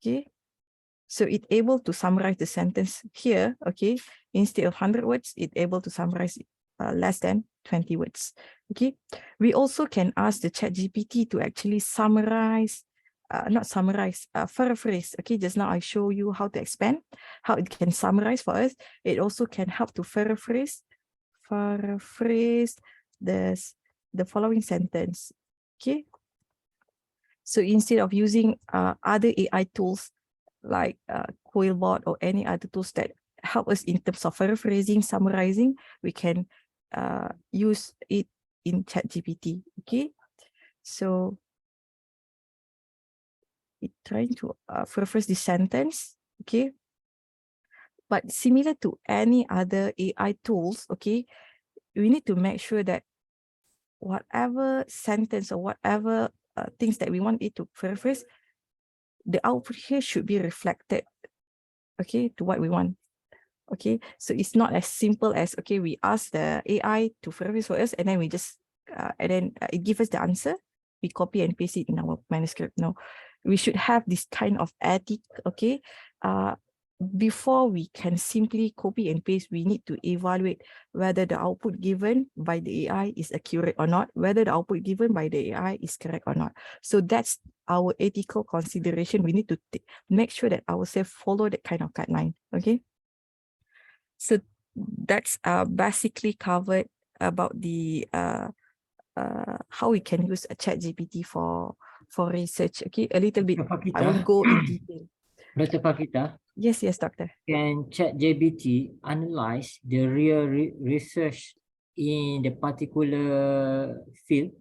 Speaker 3: Okay. So it able to summarize the sentence here, okay, instead of 100 words, it able to summarize less than 20 words, okay. We also can ask the ChatGPT to actually summarize, paraphrase, okay. Just now I show you how to expand, how it can summarize for us. It also can help to paraphrase the following sentence, okay. So instead of using other AI tools, like CoilBot or any other tools that help us in terms of paraphrasing, summarizing, we can use it in ChatGPT. Okay, so it trying to first this sentence. Okay, but similar to any other AI tools, okay, we need to make sure that whatever sentence or whatever things that we want it to paraphrase, the output here should be reflected, okay, to what we want. Okay, so it's not as simple as, okay, we ask the AI to paraphrase for us and then we just it gives us the answer, we copy and paste it in our manuscript. No, we should have this kind of ethic. Okay, before we can simply copy and paste, we need to evaluate whether the output given by the AI is accurate or not, whether the output given by the AI is correct or not. So that's our ethical consideration. We need to make sure that ourselves follow that kind of guideline. Okay, so that's basically covered about the how we can use a ChatGPT for research. Okay, a little bit. I won't go in detail.
Speaker 1: Dr. Fakita,
Speaker 3: Yes, doctor.
Speaker 1: can ChatGPT analyze the real research in the particular field?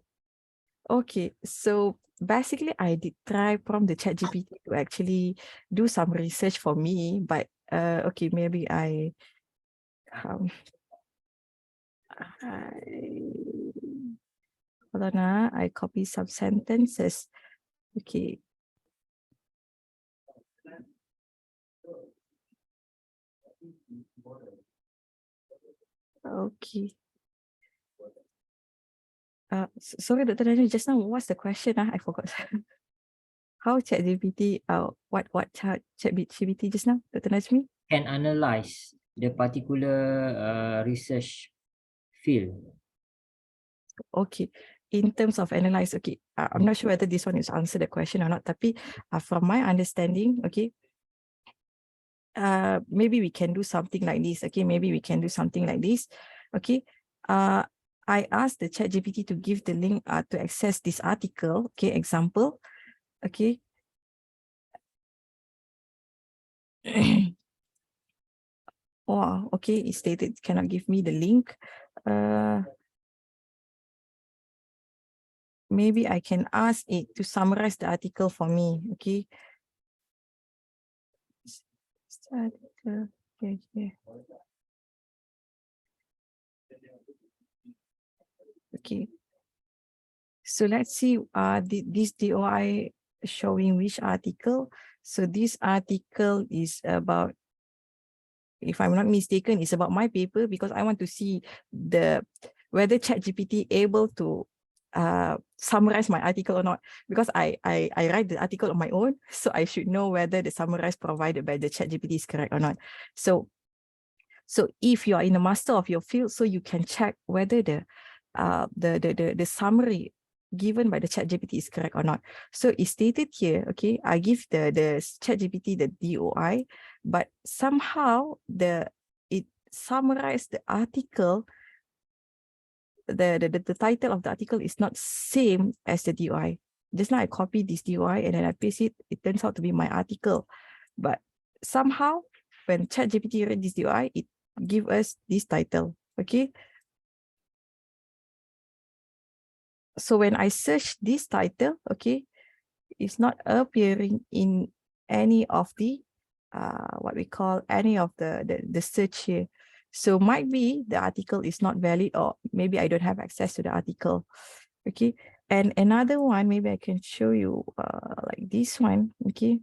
Speaker 3: Okay, so basically I did try from the ChatGPT to actually do some research for me, but okay, maybe I hold on, I copy some sentences. Okay. Okay. Sorry, Dr. Najmi, just now, what's the question? I forgot. How ChatGPT, what ChatGPT just now, Dr. Najmi?
Speaker 1: Can analyze the particular research field.
Speaker 3: Okay, in terms of analyze, okay, I'm not sure whether this one is answer the question or not, tapi from my understanding, okay, maybe we can do something like this. Okay, maybe we can do something like this. Okay, I asked the ChatGPT to give the link to access this article. Okay, example. Okay. Oh, okay, it stated cannot give me the link. Maybe I can ask it to summarize the article for me. Okay. Okay. Okay. So let's see this DOI showing which article. So this article is about, if I'm not mistaken, it's about my paper, because I want to see whether ChatGPT able to summarize my article or not, because I write the article on my own, so I should know whether the summarize provided by the ChatGPT is correct or not. So if you are in the master of your field, so you can check whether the summary given by the ChatGPT is correct or not. So it's stated here, okay, I give the ChatGPT the DOI, but somehow it summarized the article, the title of the article is not same as the DOI. Just now I copied this DOI and then I paste it, it turns out to be my article. But somehow when ChatGPT read this DOI, it give us this title, okay? So when I search this title, okay, it's not appearing in any of the what we call any of the search here. So might be the article is not valid, or maybe I don't have access to the article. Okay, and another one, maybe I can show you like this one. Okay.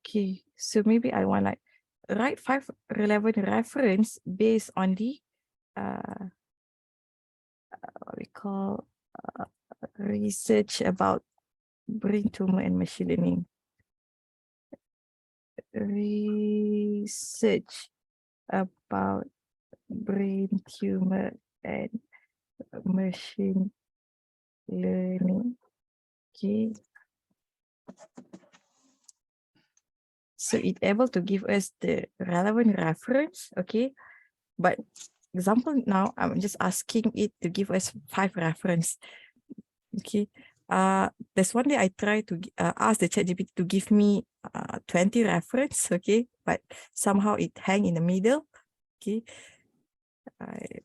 Speaker 3: Okay, so maybe I want like write 5 relevant reference based on the what we call research about brain tumor and machine learning. Research about brain tumor and machine learning. Okay. So it's able to give us the relevant reference. Okay. But example now, I'm just asking it to give us 5 reference. Okay. There's one day I try to ask the ChatGPT to give me 20 reference, okay, but somehow it hang in the middle. Okay.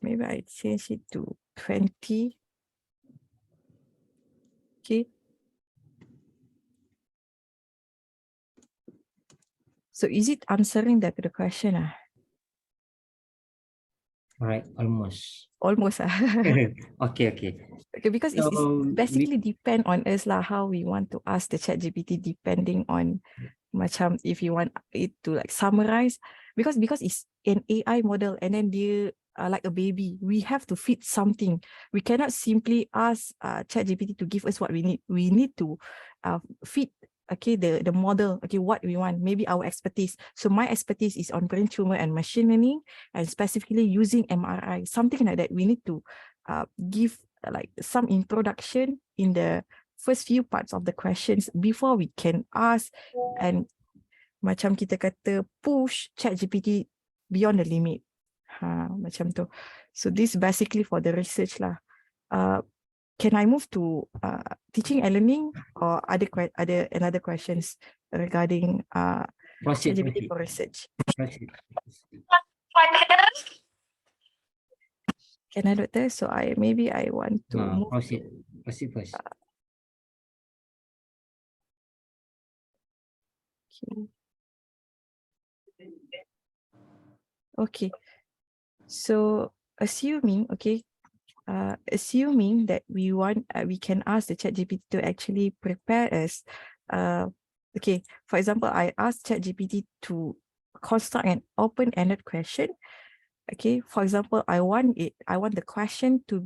Speaker 3: Maybe I change it to 20. Okay. So is it answering the question?
Speaker 1: Alright, almost.
Speaker 3: Almost.
Speaker 1: Okay.
Speaker 3: Okay, because it's
Speaker 1: So
Speaker 3: basically depend on us lah, how we want to ask the ChatGPT depending on macam if you want it to like summarize, because it's an AI model and then they are like a baby. We have to feed something. We cannot simply ask ChatGPT to give us what we need. We need to feed the model, what we want, maybe our expertise. So my expertise is on brain tumor and machine learning, and specifically using MRI, something like that. We need to give like some introduction in the first few parts of the questions before we can ask and macam kita kata push ChatGPT beyond the limit. Macam tu. So this basically for the research lah. Can I move to teaching and learning, or other another questions regarding ChatGPT for research? Can I, Doctor? So I want to move.
Speaker 1: Proceed first.
Speaker 3: Okay. So assuming that we can ask the ChatGPT to actually prepare us. For example, I asked ChatGPT to construct an open-ended question. Okay, for example, I want the question to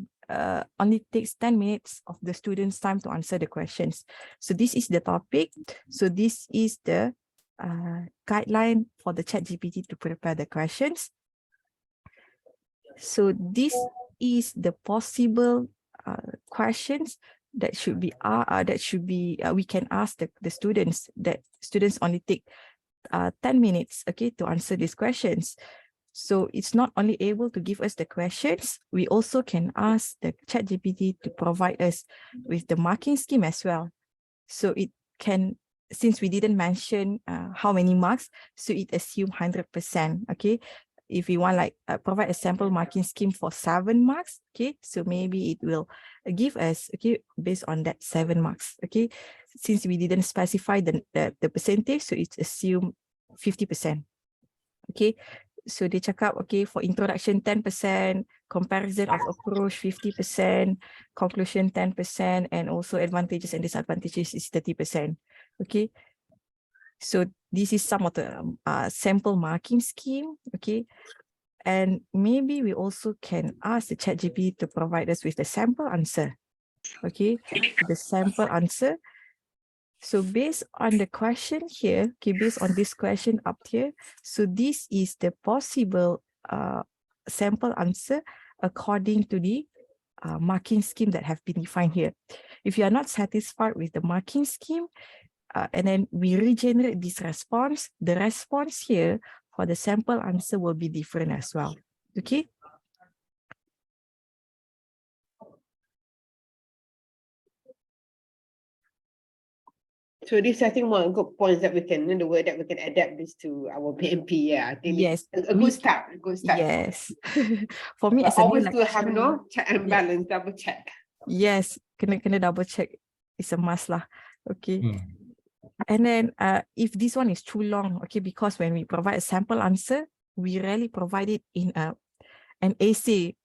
Speaker 3: only takes 10 minutes of the student's time to answer the questions. So this is the topic. So this is the guideline for the ChatGPT to prepare the questions. So this is the possible questions that should be we can ask the students. That students only take 10 minutes, to answer these questions. So it's not only able to give us the questions, we also can ask the ChatGPT to provide us with the marking scheme as well. So it can, since we didn't mention how many marks, so it assume 100%. Okay. If we want like provide a sample marking scheme for 7 marks, so maybe it will give us based on that 7 marks. Since we didn't specify the percentage, so it's assumed 50%. So they cakap for introduction 10%, comparison of approach 50%, conclusion 10%, and also advantages and disadvantages is 30%. So this is some of the sample marking scheme. And maybe we also can ask the ChatGPT to provide us with the sample answer. The sample answer. So based on the question here, based on this question up here, so this is the possible sample answer according to the marking scheme that have been defined here. If you are not satisfied with the marking scheme, and then we regenerate this response, the response here for the sample answer will be different as well.
Speaker 2: So this, I think, one good points that we can, in the way that we can adapt this to our PMP. Yeah, I think
Speaker 3: yes,
Speaker 2: a good start. A good start.
Speaker 3: Yes. For me,
Speaker 2: but
Speaker 3: as a
Speaker 2: always
Speaker 3: new
Speaker 2: to have check and
Speaker 3: yeah.
Speaker 2: balance, double check.
Speaker 3: Yes, kena double check. It's a must lah. And then if this one is too long, because when we provide a sample answer, we rarely provide it in an essay.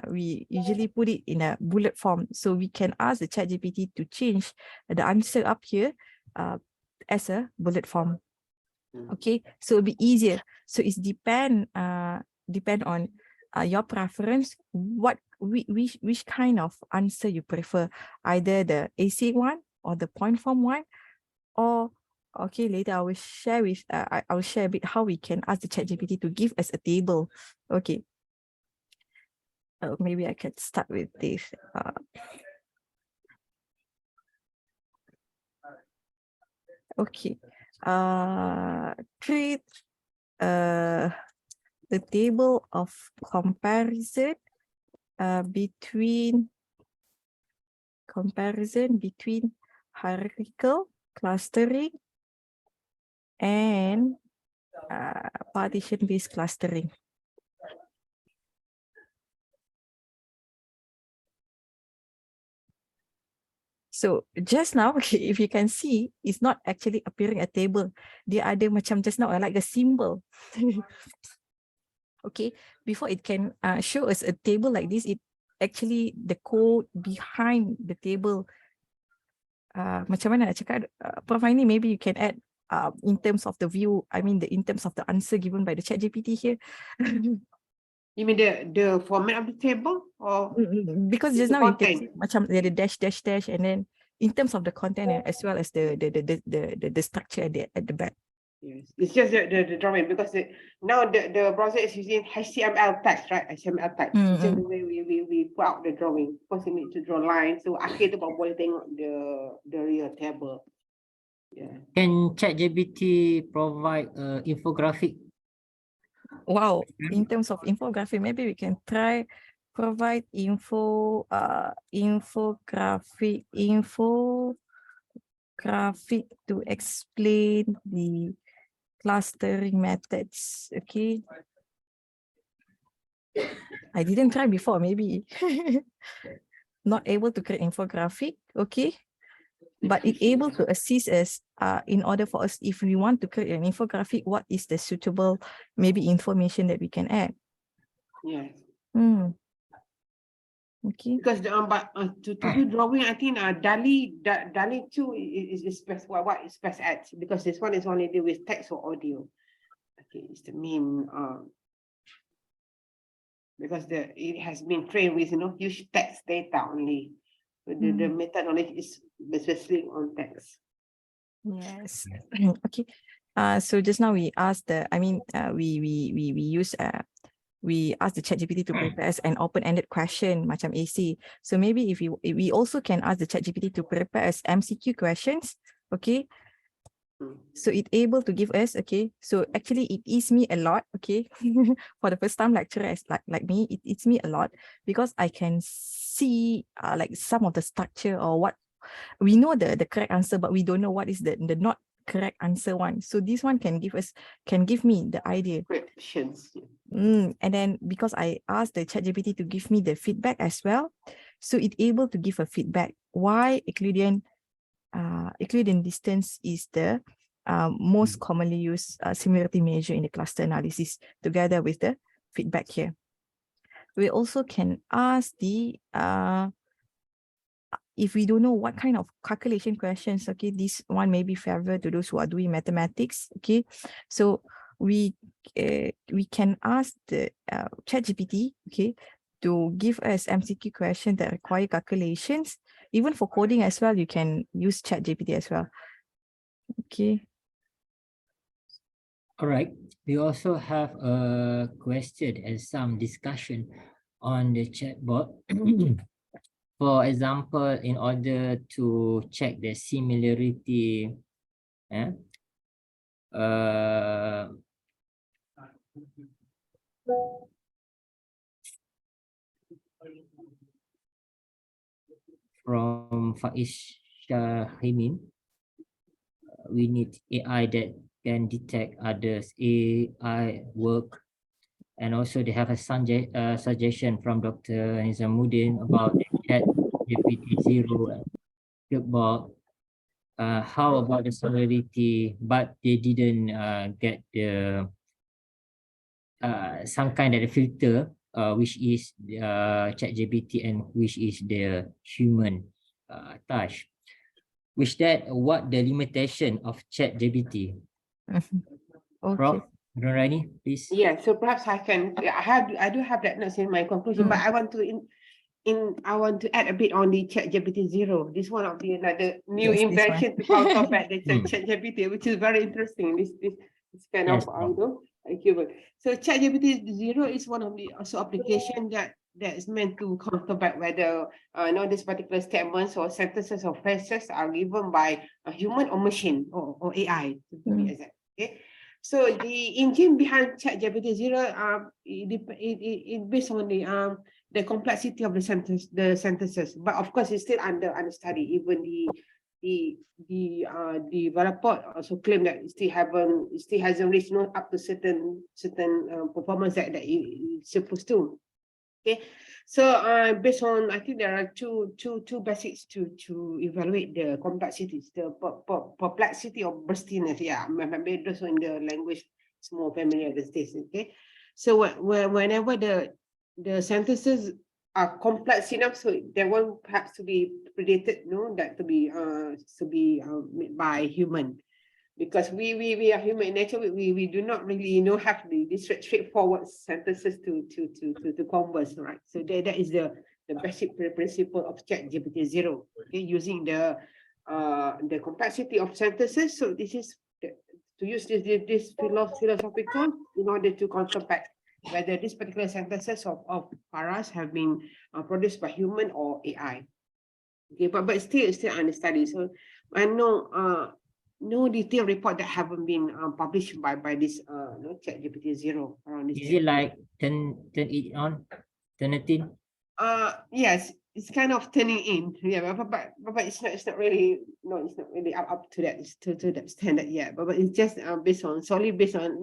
Speaker 3: We usually put it in a bullet form, so we can ask the ChatGPT to change the answer up here as a bullet form. So it'll be easier. So it's depend on your preference, which kind of answer you prefer, either the essay one or the point form one, or later I will share with I will share a bit how we can ask the ChatGPT to give us a table. Maybe I can start with this. Create the table of comparison between comparison between hierarchical clustering and partition-based clustering. So just now, okay, if you can see, it's not actually appearing a table. Dia ada macam just now, like a symbol. Okay, before it can show us a table like this, it actually the code behind the table. Macam mana nak cakap, Prof Aini, maybe you can add in terms of the view, I mean in terms of the answer given by the ChatGPT here.
Speaker 2: You mean the format of the table, or
Speaker 3: Because just
Speaker 2: the
Speaker 3: now you can
Speaker 2: content?
Speaker 3: see macam ada dash dash dash, and then in terms of the content as well as the structure at the back.
Speaker 2: Yes, it's just the drawing, because now the browser is using HTML text, right? HTML text. It's just the way we put out the drawing. Because you need to draw lines. So akhir tu baru boleh tengok the real table. Yeah.
Speaker 1: Can ChatGPT provide infographic?
Speaker 3: Wow, in terms of infographic, maybe we can try provide infographic to explain the clustering methods. Okay, I didn't try before, maybe not able to create infographic. Okay, but it able to assist us in order for us, if we want to create an infographic, what is the suitable maybe information that we can add.
Speaker 2: Yes.
Speaker 3: Okay.
Speaker 2: Because to do drawing, I think DALI 2 is best. What is best at? Because this one is only deal with text or audio. Okay, it's the main because it has been trained with huge text data only. So the method knowledge is especially on text.
Speaker 3: Yes. Okay. So just now we asked we asked the ChatGPT to prepare us an open-ended question, macam AC. So maybe if we also can ask the ChatGPT to prepare us MCQ questions, okay? So it able to give us, okay? So actually it eats me a lot, okay? For the first time lecturer like me, it eats me a lot because I can see like some of the structure or what we know the correct answer, but we don't know what is the not correct answer one. So this one can give me the idea.
Speaker 2: Questions.
Speaker 3: And then because I asked the ChatGPT to give me the feedback as well, so it able to give a feedback why Euclidean distance is the most commonly used similarity measure in the cluster analysis, together with the feedback here. We also can ask the if we don't know what kind of calculation questions, okay, this one may be favor to those who are doing mathematics, okay. So we can ask the ChatGPT, okay, to give us MCQ questions that require calculations. Even for coding as well, you can use ChatGPT as well. Okay.
Speaker 1: All right. We also have a question and some discussion on the chatbot. For example, in order to check the similarity, from Faiz Shahimin, we need AI that can detect others' AI work. And also they have a suggestion from Dr. Nizamuddin about the ChatGPT-0 chatbot. How about the similarity, but they didn't get the some kind of filter, which is ChatGPT and which is the human touch. Which that what the limitation of ChatGPT?
Speaker 3: Okay.
Speaker 1: Prof Nurani, please.
Speaker 2: Yeah, so perhaps I do have that notes in my conclusion, but I want to add a bit on the ChatGPT 0. This one of the another new invention to counterpart the ChatGPT, which is very interesting. This kind of keyword. So ChatGPT 0 is one of the also application that is meant to counterpart whether this particular statements or sentences or phrases are given by a human or machine or AI to be exact. Okay. So the engine behind ChatGPT 0 it based on the the complexity of the sentences. But of course, it's still under study. Even the developer also claim that it still hasn't reached up to certain performance that it's supposed to. Okay, so based on, I think there are two basics to evaluate the complexities, the perplexity or burstiness. Yeah, maybe those in the language is more familiar with this. Okay, so whenever the sentences are complex enough, so they won't perhaps to be predicted, that to be made by human, because we are human in nature. We do not really have these straightforward sentences to converse, right? So that is the basic principle of ChatGPT 0. Okay, using the complexity of sentences. So this is to use this philosophical in order to contemplate whether these particular sentences of Paras have been produced by human or AI. Okay, but still under study. So I know no detailed report that haven't been published by this ChatGPT 0 around this.
Speaker 1: Is it like turn it on, turn it in?
Speaker 2: Yes, it's kind of turning in. Yeah, but it's not really up to that standard yet. But it's just solely based on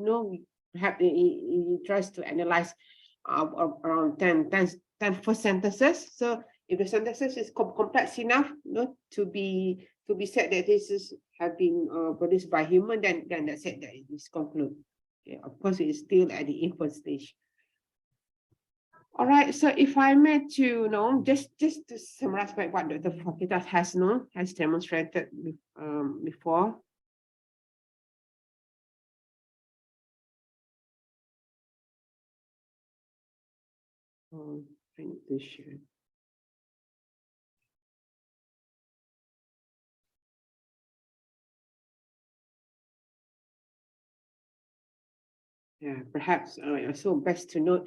Speaker 2: perhaps he tries to analyze around 10 first sentences. So if the sentences is complex enough to be said that this have been produced by human, then that's it, that it is conclude. Okay, of course, it is still at the infant stage. All right, so if I may to just to summarize what Dr. Fakitas has demonstrated before. I need to share. Yeah, perhaps also best to note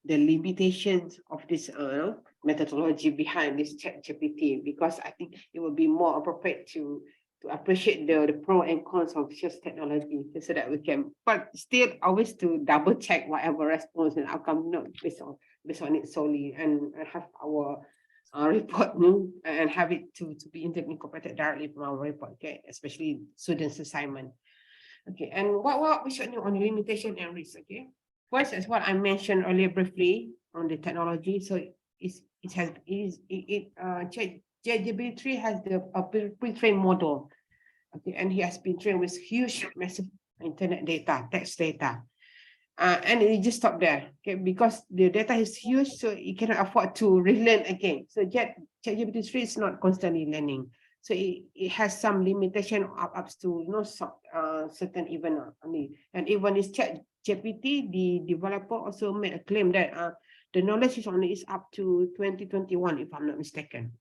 Speaker 2: the limitations of this methodology behind this ChatGPT, because I think it would be more appropriate to appreciate the pro and cons of such technology, so that we can, but still always to double check whatever response and outcome, not based on it solely, and have our report and have it to be incorporated directly from our report. Okay, especially students' assignment. Okay, and what we should know on the limitation and risk. Okay, first is what I mentioned earlier briefly on the technology. So ChatGPT has a pre-trained model. Okay, and he has been trained with huge, massive internet data, text data, and it just stopped there. Okay, because the data is huge, so it cannot afford to relearn again. So ChatGPT 3 is not constantly learning. So it has some limitation up to certain even only. And even this ChatGPT, the developer also made a claim that the knowledge is up to 2021, if I'm not mistaken.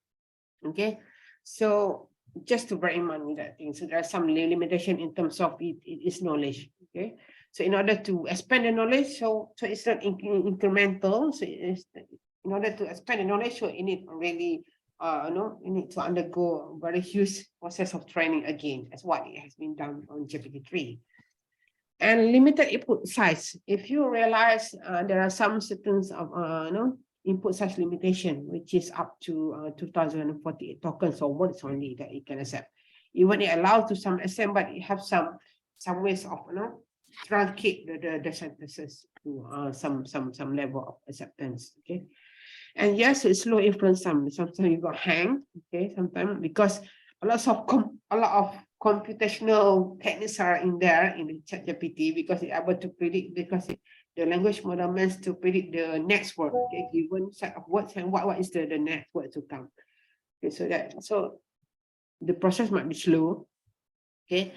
Speaker 2: Okay, so just to bear in mind with that thing. So there are some limitation in terms of its knowledge. Okay, so in order to expand the knowledge, so it's not incremental. So in order to expand the knowledge, so it need really you need to undergo a very huge process of training again, as what it has been done on GPT-3. And limited input size. If you realize there are some certain input size limitation, which is up to 2048 tokens or words only that it can accept. Even it allows to some extent, but it have some ways of truncate the sentences to some level of acceptance. Okay. And yes, it's low influence. Sometimes you got hang, okay, sometimes because a lot of computational techniques are in there in the ChatGPT, because it's able to predict, because the language model means to predict the next word, okay, given set of words, and what is the next word to come. Okay, so the process might be slow, okay,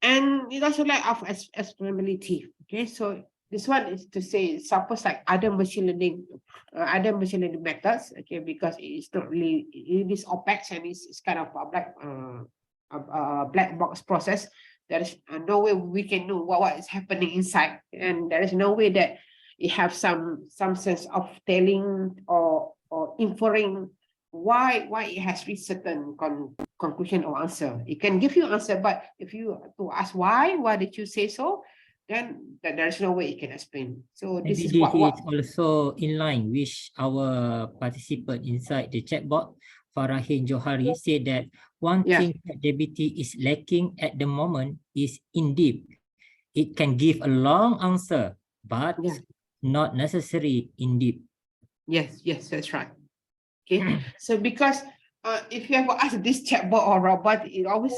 Speaker 2: and it also lack of explainability. Okay, so this one is to say suppose like other machine learning methods, okay, because it's not really, it is opaque and it's kind of a black box process. There is no way we can know what is happening inside, and there is no way that it have some sense of telling or inferring why it has reached certain conclusion or answer. It can give you answer, but if you to ask why did you say so, then there's no way it can explain. So this
Speaker 1: Maybe
Speaker 2: is what
Speaker 1: is also in line with our participant inside the chatbot. Farahin Johari said that one
Speaker 2: Yeah.
Speaker 1: thing ChatGPT is lacking at the moment is in deep. It can give a long answer, but
Speaker 2: Yeah.
Speaker 1: not necessary in deep.
Speaker 2: Yes, that's right. Okay, so because if you ever ask this chatbot or robot, it always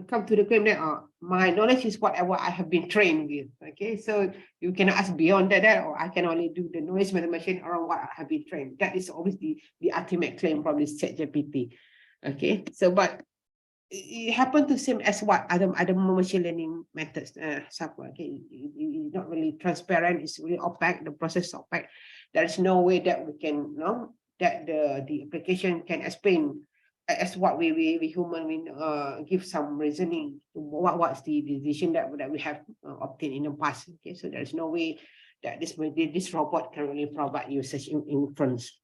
Speaker 2: come to the claim that my knowledge is whatever I have been trained with. Okay, so you cannot ask beyond that, or I can only do the knowledge mathematician around what I have been trained. That is always the ultimate claim from this ChatGPT. Okay, so but it happened to same as what other machine learning methods. Okay, it's not really transparent. It's really opaque. The process is opaque. There is no way that we can know that the application can explain as what we human give some reasoning to what's the decision that we have obtained in the past. Okay, so there's no way that this robot can really provide you such inference.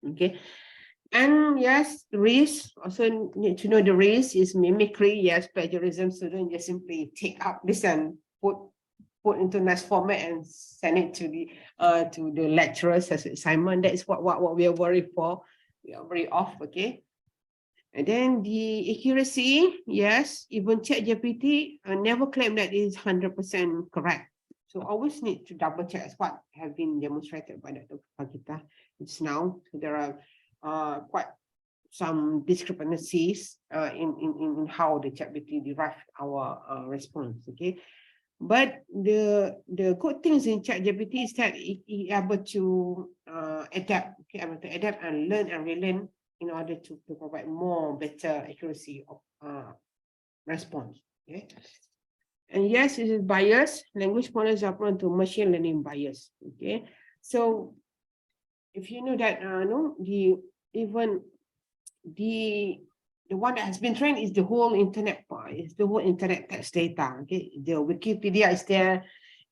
Speaker 2: Okay. And yes, risk also need to know the risk is mimicry, yes, plagiarism. So don't just simply take up this and put into nice format and send it to the lecturers as assignment. That is what we are worried for. We are very off, okay. And then the accuracy, yes, even ChatGPT never claim that it is 100% correct. So always need to double check as what have been demonstrated by Dr. Pagita. It's now so there are quite some discrepancies in how the ChatGPT derive our response. Okay, but the good things in ChatGPT is that it able to adapt. Okay, able to adapt and learn and relearn in order to provide more better accuracy of response. Okay, and yes, it is bias. Language models are prone to machine learning bias. Okay, so if you know that even the one that has been trained is the whole internet part, is the whole internet text data. Okay, the Wikipedia is there,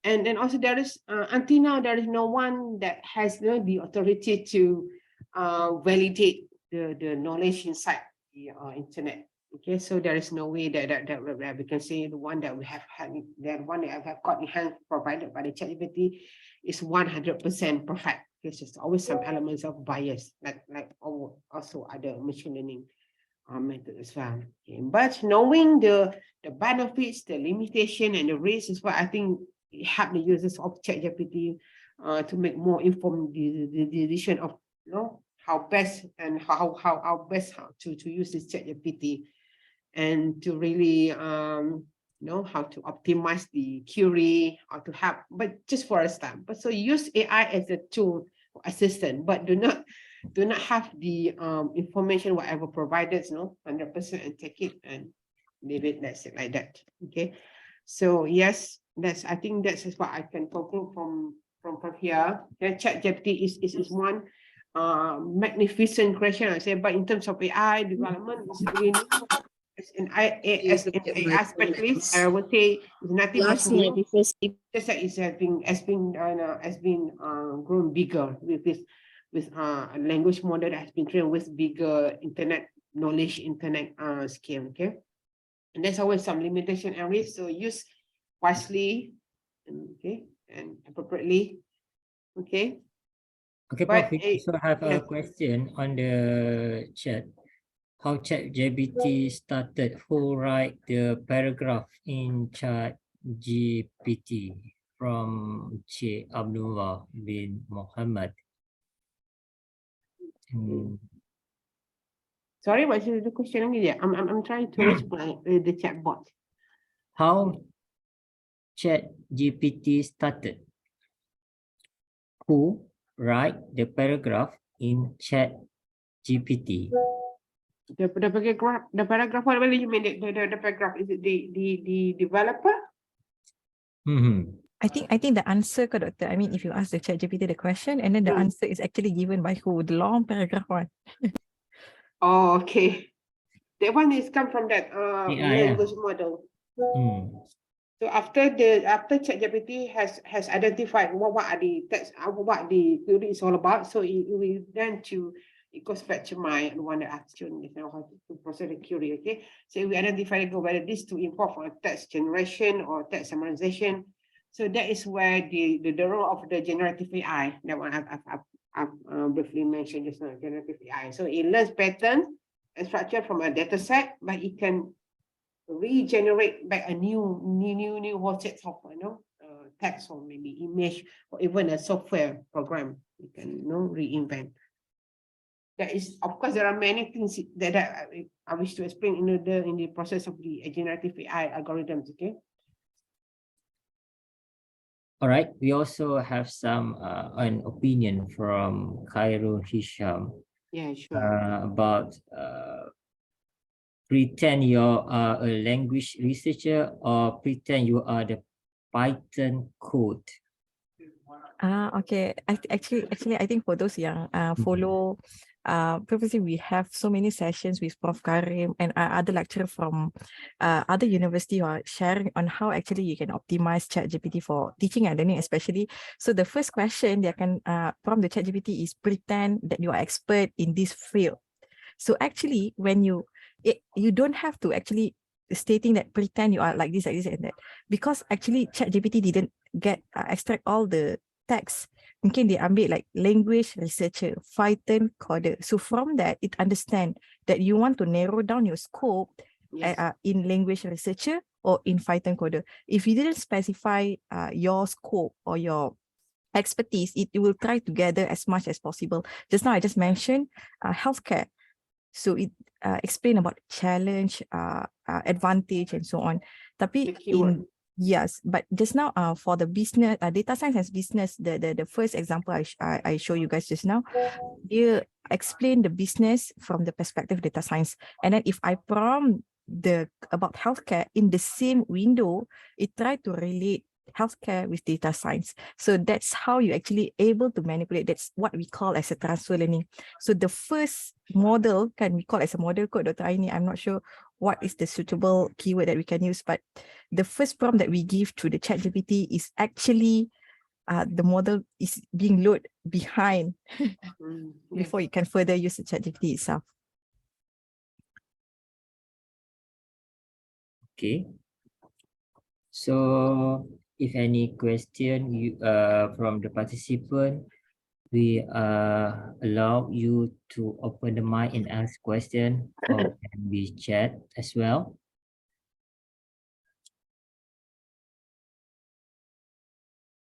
Speaker 2: and then also there is until now there is no one that has the authority to validate the knowledge inside the internet. Okay, so there is no way that we can say the one that we have had, that one that I have got in hand provided by the ChatGPT is 100% perfect. There's just always some elements of bias, like also other machine learning methods as well. Okay. But knowing the benefits, the limitation, and the risks is what I think help the users of ChatGPT to make more informed the decision of how best and how to use this ChatGPT, and to really know how to optimize the query or to help, but just for a start. But so use AI as a tool or assistant, but do not have the information whatever provided 100% and take it and leave it. That's it, like that. Okay, so yes, I think that's what I can conclude from here. The ChatGPT is one magnificent creation, I say, but in terms of AI development, it's really as an AI specialist, I would say it's nothing much new. Just that it has been grown bigger with a language model that has been trained with bigger internet knowledge, internet scale. Okay, and there's always some limitation and risk. So use wisely, and appropriately. Okay.
Speaker 1: Okay,
Speaker 2: But
Speaker 1: Prof, we also have a question on the chat. How ChatGPT started? Who write the paragraph in ChatGPT? From Cik Abdullah bin Muhammad.
Speaker 2: Sorry, what's the question again? Yeah, I'm trying to respond the chatbot.
Speaker 1: How ChatGPT started? Who write the paragraph in ChatGPT?
Speaker 2: The paragraph. What do you mean? The paragraph, is it the developer?
Speaker 3: I think the answer, Doctor. I mean, if you ask the ChatGPT the question, and then the answer is actually given by who? The long paragraph one.
Speaker 2: Oh, okay. That one is come from that language model. So after ChatGPT has identified what are the text, what the query is all about, so it will then it goes back to my one that I've shown how to process the query. Okay, so we identify whether this to involve a text generation or text summarization. So that is where the role of the generative AI, that one I've briefly mentioned just now, generative AI. So it learns patterns and structure from a data set, but it can regenerate back a new whole set of text or maybe image or even a software program. You can reinvent. That is, of course, there are many things that I wish to explain in the process of the generative AI algorithms. Okay.
Speaker 1: All right. We also have some an opinion from Khairul Hisham
Speaker 2: Yeah, sure.
Speaker 1: about pretend you are a language researcher or pretend you are the Python code.
Speaker 3: Okay. Actually, I think for those yang follow, previously we have so many sessions with Prof. Karim and other lecturers from other university who are sharing on how actually you can optimize ChatGPT for teaching and learning, especially. So the first question they can from the ChatGPT is pretend that you are expert in this field. So actually, when you don't have to actually stating that pretend you are like this and that, because actually ChatGPT didn't get extract all the text. Mungkin they ambil like language researcher, Python coder. So from that, it understand that you want to narrow down your scope in language researcher or in Python coder. If you didn't specify your scope or your expertise, it will try to gather as much as possible. Just now I just mentioned healthcare. So it explain about challenge, advantage, and so on. Tapi yes, but just now for the business, data science as business, the first example I show you guys just now, you explain the business from the perspective of data science. And then if I prompt about healthcare in the same window, it try to relate healthcare with data science. So that's how you actually able to manipulate. That's what we call as a transfer learning. So the first model can we call as a model code, Dr. Aini. I'm not sure what is the suitable keyword that we can use, but the first prompt that we give to the ChatGPT is actually the model is being loaded behind before you can further use the ChatGPT itself.
Speaker 1: Okay. So if any question from the participant, we allow you to open the mic and ask question, or can we chat as well.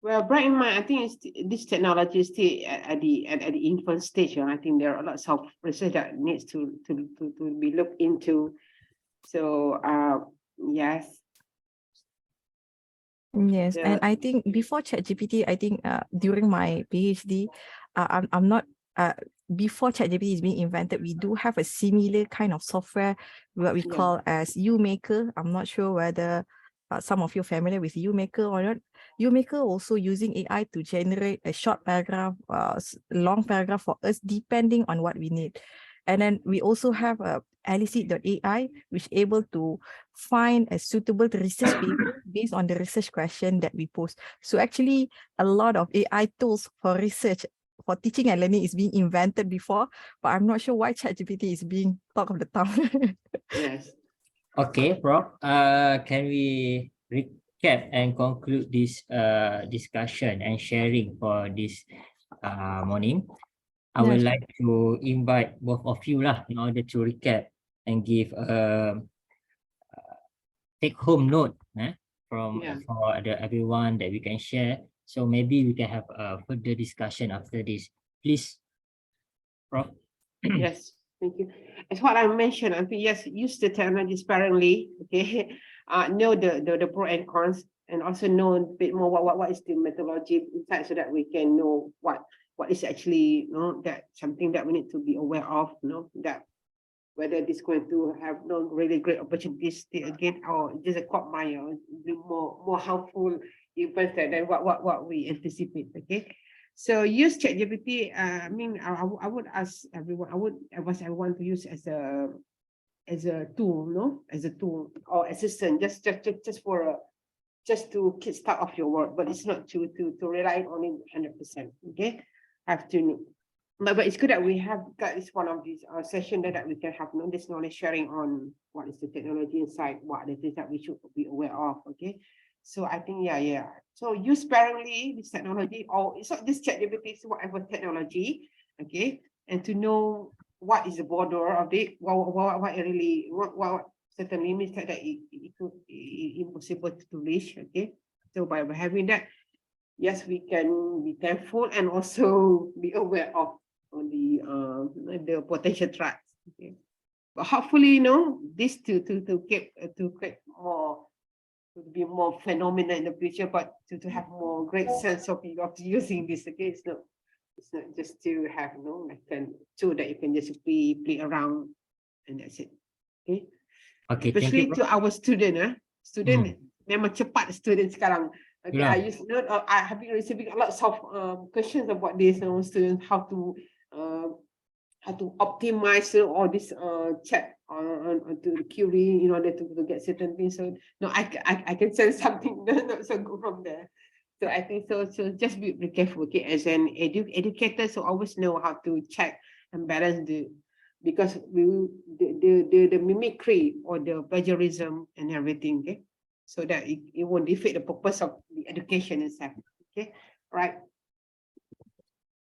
Speaker 2: Well, bear in mind, I think this technology is still at the infant stage. I think there are lots of research that needs to be looked into. So yes.
Speaker 3: Yes, and I think before ChatGPT, I think during my PhD, I'm not before ChatGPT is being invented, we do have a similar kind of software, what we call as UMaker. I'm not sure whether some of you are familiar with UMaker or not. UMaker also using AI to generate a short paragraph, long paragraph for us, depending on what we need. And then we also have a Elicit.ai, which able to find a suitable research paper based on the research question that we post. So actually, a lot of AI tools for research, for teaching and learning is being invented before, but I'm not sure why ChatGPT is being talk of the town.
Speaker 2: Yes.
Speaker 1: Okay, Prof. Can we recap and conclude this discussion and sharing for this morning? I would like to invite both of you in order to recap and give a take-home note for everyone that we can share. So maybe we can have a further discussion after this. Please, Prof.
Speaker 2: Yes, thank you. As what I mentioned, I think yes, use the technology sparingly. Okay, know the pro and cons, and also know a bit more what is the methodology inside, so that we can know what is actually that something that we need to be aware of. That whether this is going to have really great opportunities again, or just a quagmire, be more helpful events than what we anticipate. Okay. So use ChatGPT. I mean, I would ask everyone. I would advise everyone to use as a tool, as a tool or assistant, just to kickstart off your work. But it's not to rely on it 100%. Okay, have to. But it's good that we have got this one of these session that we can have this knowledge sharing on what is the technology inside, what are the things that we should be aware of. Okay. So I think, yeah. So use sparingly this technology, or it's not just ChatGPT, it's whatever technology, okay? And to know what is the border of it, what it really, what certain limits that it could impossible to reach, okay? So by having that, yes, we can be thankful and also be aware of the potential threats. Okay, but hopefully, this to create more, to be more phenomenal in the future, but to have more great sense of using this. Okay, it's not just to have like a tool that you can just play around and that's it. Okay.
Speaker 1: Okay, thank
Speaker 2: Especially
Speaker 1: you,
Speaker 2: to our student, memang cepat student sekarang. Okay,
Speaker 1: Yeah.
Speaker 2: I have been receiving a lot of questions about this, students how to optimize all this chat to the query in order to get certain things. So no, I can sense something not so good from there. So I think so just be careful, okay, as an educator, so always know how to check and balance because the mimicry or the plagiarism and everything, okay, so that it won't defeat the purpose of the education itself. Okay, right.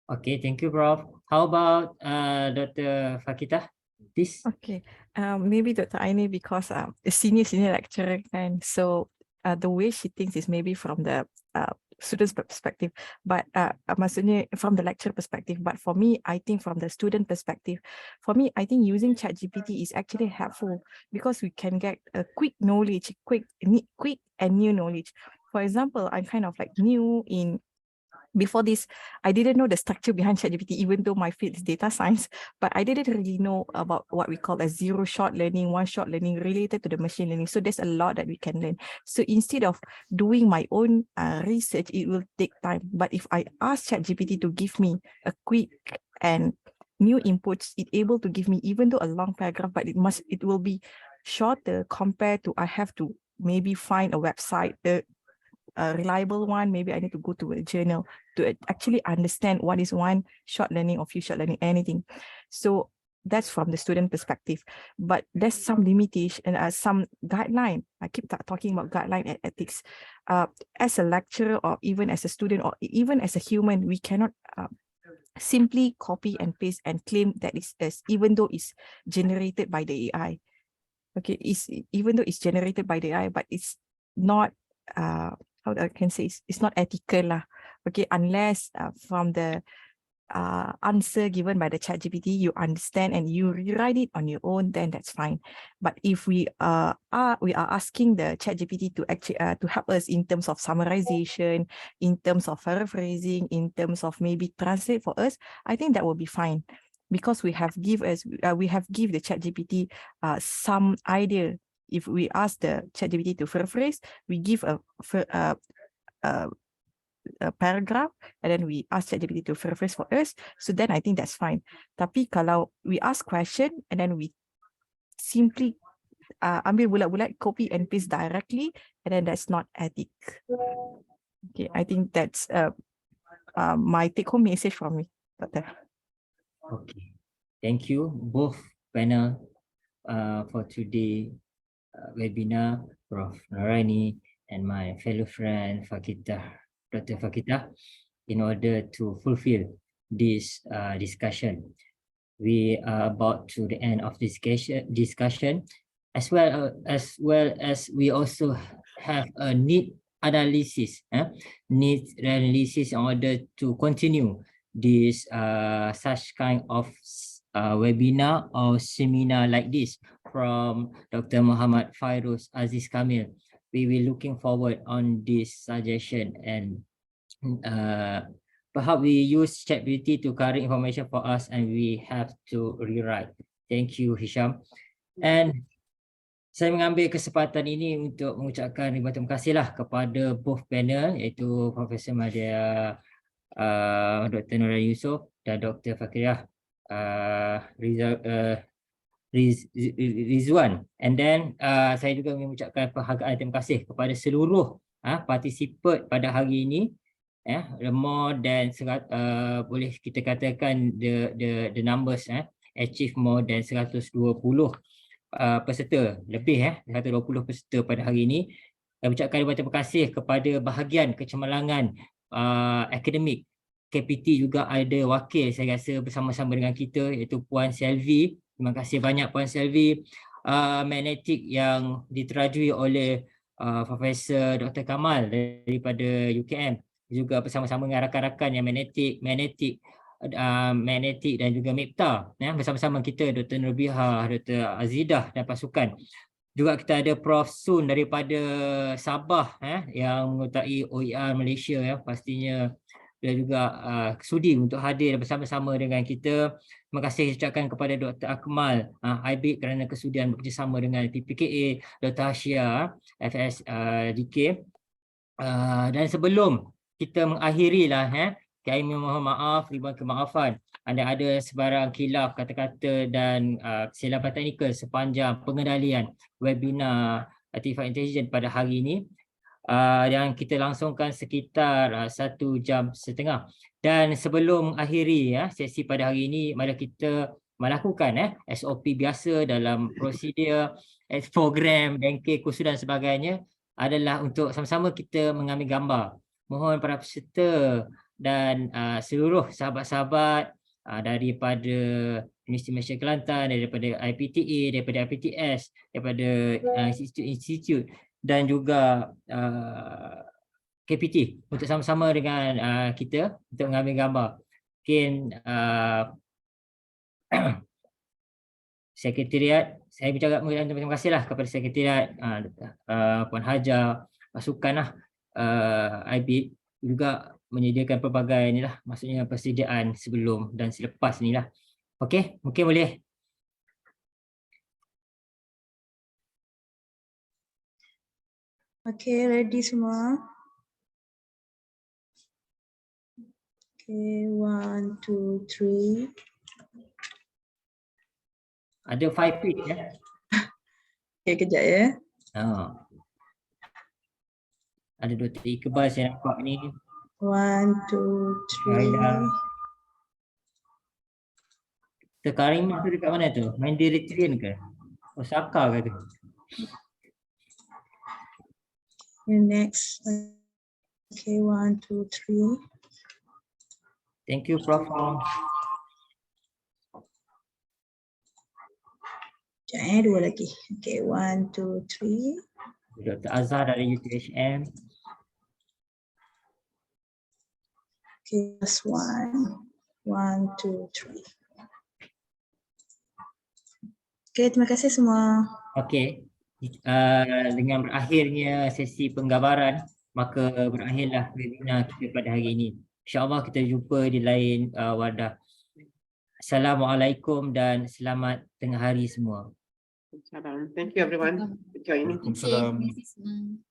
Speaker 1: Okay, thank you, Prof. How about Dr. Fakita, please?
Speaker 3: Okay, maybe Dr. Aini, because a senior lecturer, and so the way she thinks is maybe from the student's perspective, but maksudnya from the lecturer perspective. But for me, I think from the student perspective, for me, I think using ChatGPT is actually helpful because we can get a quick knowledge, quick and new knowledge. For example, I'm kind of like new in. Before this, I didn't know the structure behind ChatGPT, even though my field is data science, but I didn't really know about what we call a zero-shot learning, one-shot learning related to the machine learning. So there's a lot that we can learn. So instead of doing my own research, it will take time. But if I ask ChatGPT to give me a quick and new inputs, it's able to give me, even though a long paragraph, but it will be shorter compared to I have to maybe find a website, a reliable one. Maybe I need to go to a journal to actually understand what is one shot learning or few shot learning, anything. So that's from the student perspective, but there's some limitation and some guideline. I keep talking about guideline and ethics. As a lecturer or even as a student or even as a human, we cannot simply copy and paste and claim that is even though it's generated by the AI. Okay, even though it's generated by the AI, but it's not how I can say it's not ethical lah. Okay, unless from the answer given by the ChatGPT you understand and you rewrite it on your own, then that's fine. But if we are asking the ChatGPT to actually to help us in terms of summarization, in terms of paraphrasing, in terms of maybe translate for us, I think that will be fine. Because we have give the ChatGPT some idea. If we ask the ChatGPT to paraphrase, we give a paragraph and then we ask ChatGPT to paraphrase for us. So then I think that's fine. Tapi kalau we ask question and then we simply ambil bulat-bulat, copy and paste directly, and then that's not ethic. Okay, I think that's my take-home message from me, Doctor.
Speaker 1: Okay, thank you both panel for today webinar, Prof. Narani and my fellow friend Fakita, Dr. Fakita, in order to fulfill this discussion. We are about to the end of this discussion, as well as we also have a need analysis in order to continue this such kind of webinar or seminar like this from Dr. Muhammad Fairuz Aziz Kamil. We will looking forward on this suggestion, and perhaps we use ChatGPT to carry information for us and we have to rewrite. Thank you, Hisham. And saya mengambil kesempatan ini untuk mengucapkan ribuan terima kasihlah kepada both panel, iaitu Profesor Madya Dr. Nurul Yusof dan Dr. Fakirah Rizwan. And then saya juga ingin mengucapkan penghargaan terima kasih kepada seluruh participant pada hari ini. More than boleh kita katakan the numbers achieve more than 120 peserta lebih 120 peserta pada hari ini. ucapkan ribuan terima kasih kepada bahagian kecemerlangan akademik. KPT juga ada wakil saya rasa bersama-sama dengan kita iaitu Puan Selvi. Terima kasih banyak Puan Selvi. Magnetik yang diterajui oleh Profesor Dr. Kamal daripada UKM, juga bersama-sama dengan rakan-rakan yang magnetik dan juga Mipta, ya, bersama-sama kita Dr. Nurbiha, Dr. Azidah dan pasukan. Juga kita ada Prof Sun daripada Sabah, yang menyertai OER Malaysia, ya, pastinya dia juga sudi untuk hadir bersama-sama dengan kita. Terima kasih ucapkan kepada Dr. Akmal AIBIG kerana kesudian bekerjasama dengan PPKA, Dr. Hashia FSDK. Dan sebelum kita mengakhirilah, kami mohon maaf, ribuan kemaafan ada sebarang khilaf kata-kata dan kesilapan teknikal sepanjang pengendalian webinar Artificial Intelligence pada hari ini. Yang kita langsungkan sekitar 1 jam setengah. Dan sebelum mengakhiri sesi pada hari ini, mari kita melakukan SOP biasa dalam prosedur, program, bengkel, kursus dan sebagainya adalah untuk sama-sama kita mengambil gambar. Mohon para peserta dan seluruh sahabat-sahabat daripada Universiti Malaysia Kelantan, daripada IPTA, daripada IPTS, daripada institut dan juga KPT untuk sama-sama dengan kita untuk mengambil gambar. Mungkin sekretariat, saya bercakap terima kasihlah kepada sekretariat Puan Hajar, pasukan IBIG juga menyediakan pelbagai inilah, maksudnya persediaan sebelum dan selepas inilah. Okey, mungkin boleh.
Speaker 4: Okay, ready semua? Okay, 1, 2, 3.
Speaker 1: Ada 5 page ya.
Speaker 4: Okay, kejap ya.
Speaker 1: Ada Dr. Iqbal saya nampak ni.
Speaker 4: 1, 2, 3.
Speaker 1: Dr. Karimah tu dekat mana tu? Main di Eritrean ke? Osaka ke tu?
Speaker 4: Next. Okay, 1, 2, 3.
Speaker 1: Thank you, Prof.
Speaker 4: Jangan dua lagi. Okay, 1, 2, 3.
Speaker 1: Dr. Azhar dari UTHM.
Speaker 4: Okay, last one. 1, 2, 3. Okay, terima kasih semua.
Speaker 1: Okey. Dengan berakhirnya sesi penggambaran, maka berakhirlah webinar kita pada hari ini. InsyaAllah kita jumpa di lain wadah. Assalamualaikum dan selamat tengah hari semua.
Speaker 2: Thank you everyone for joining.
Speaker 6: Terima kasih semua.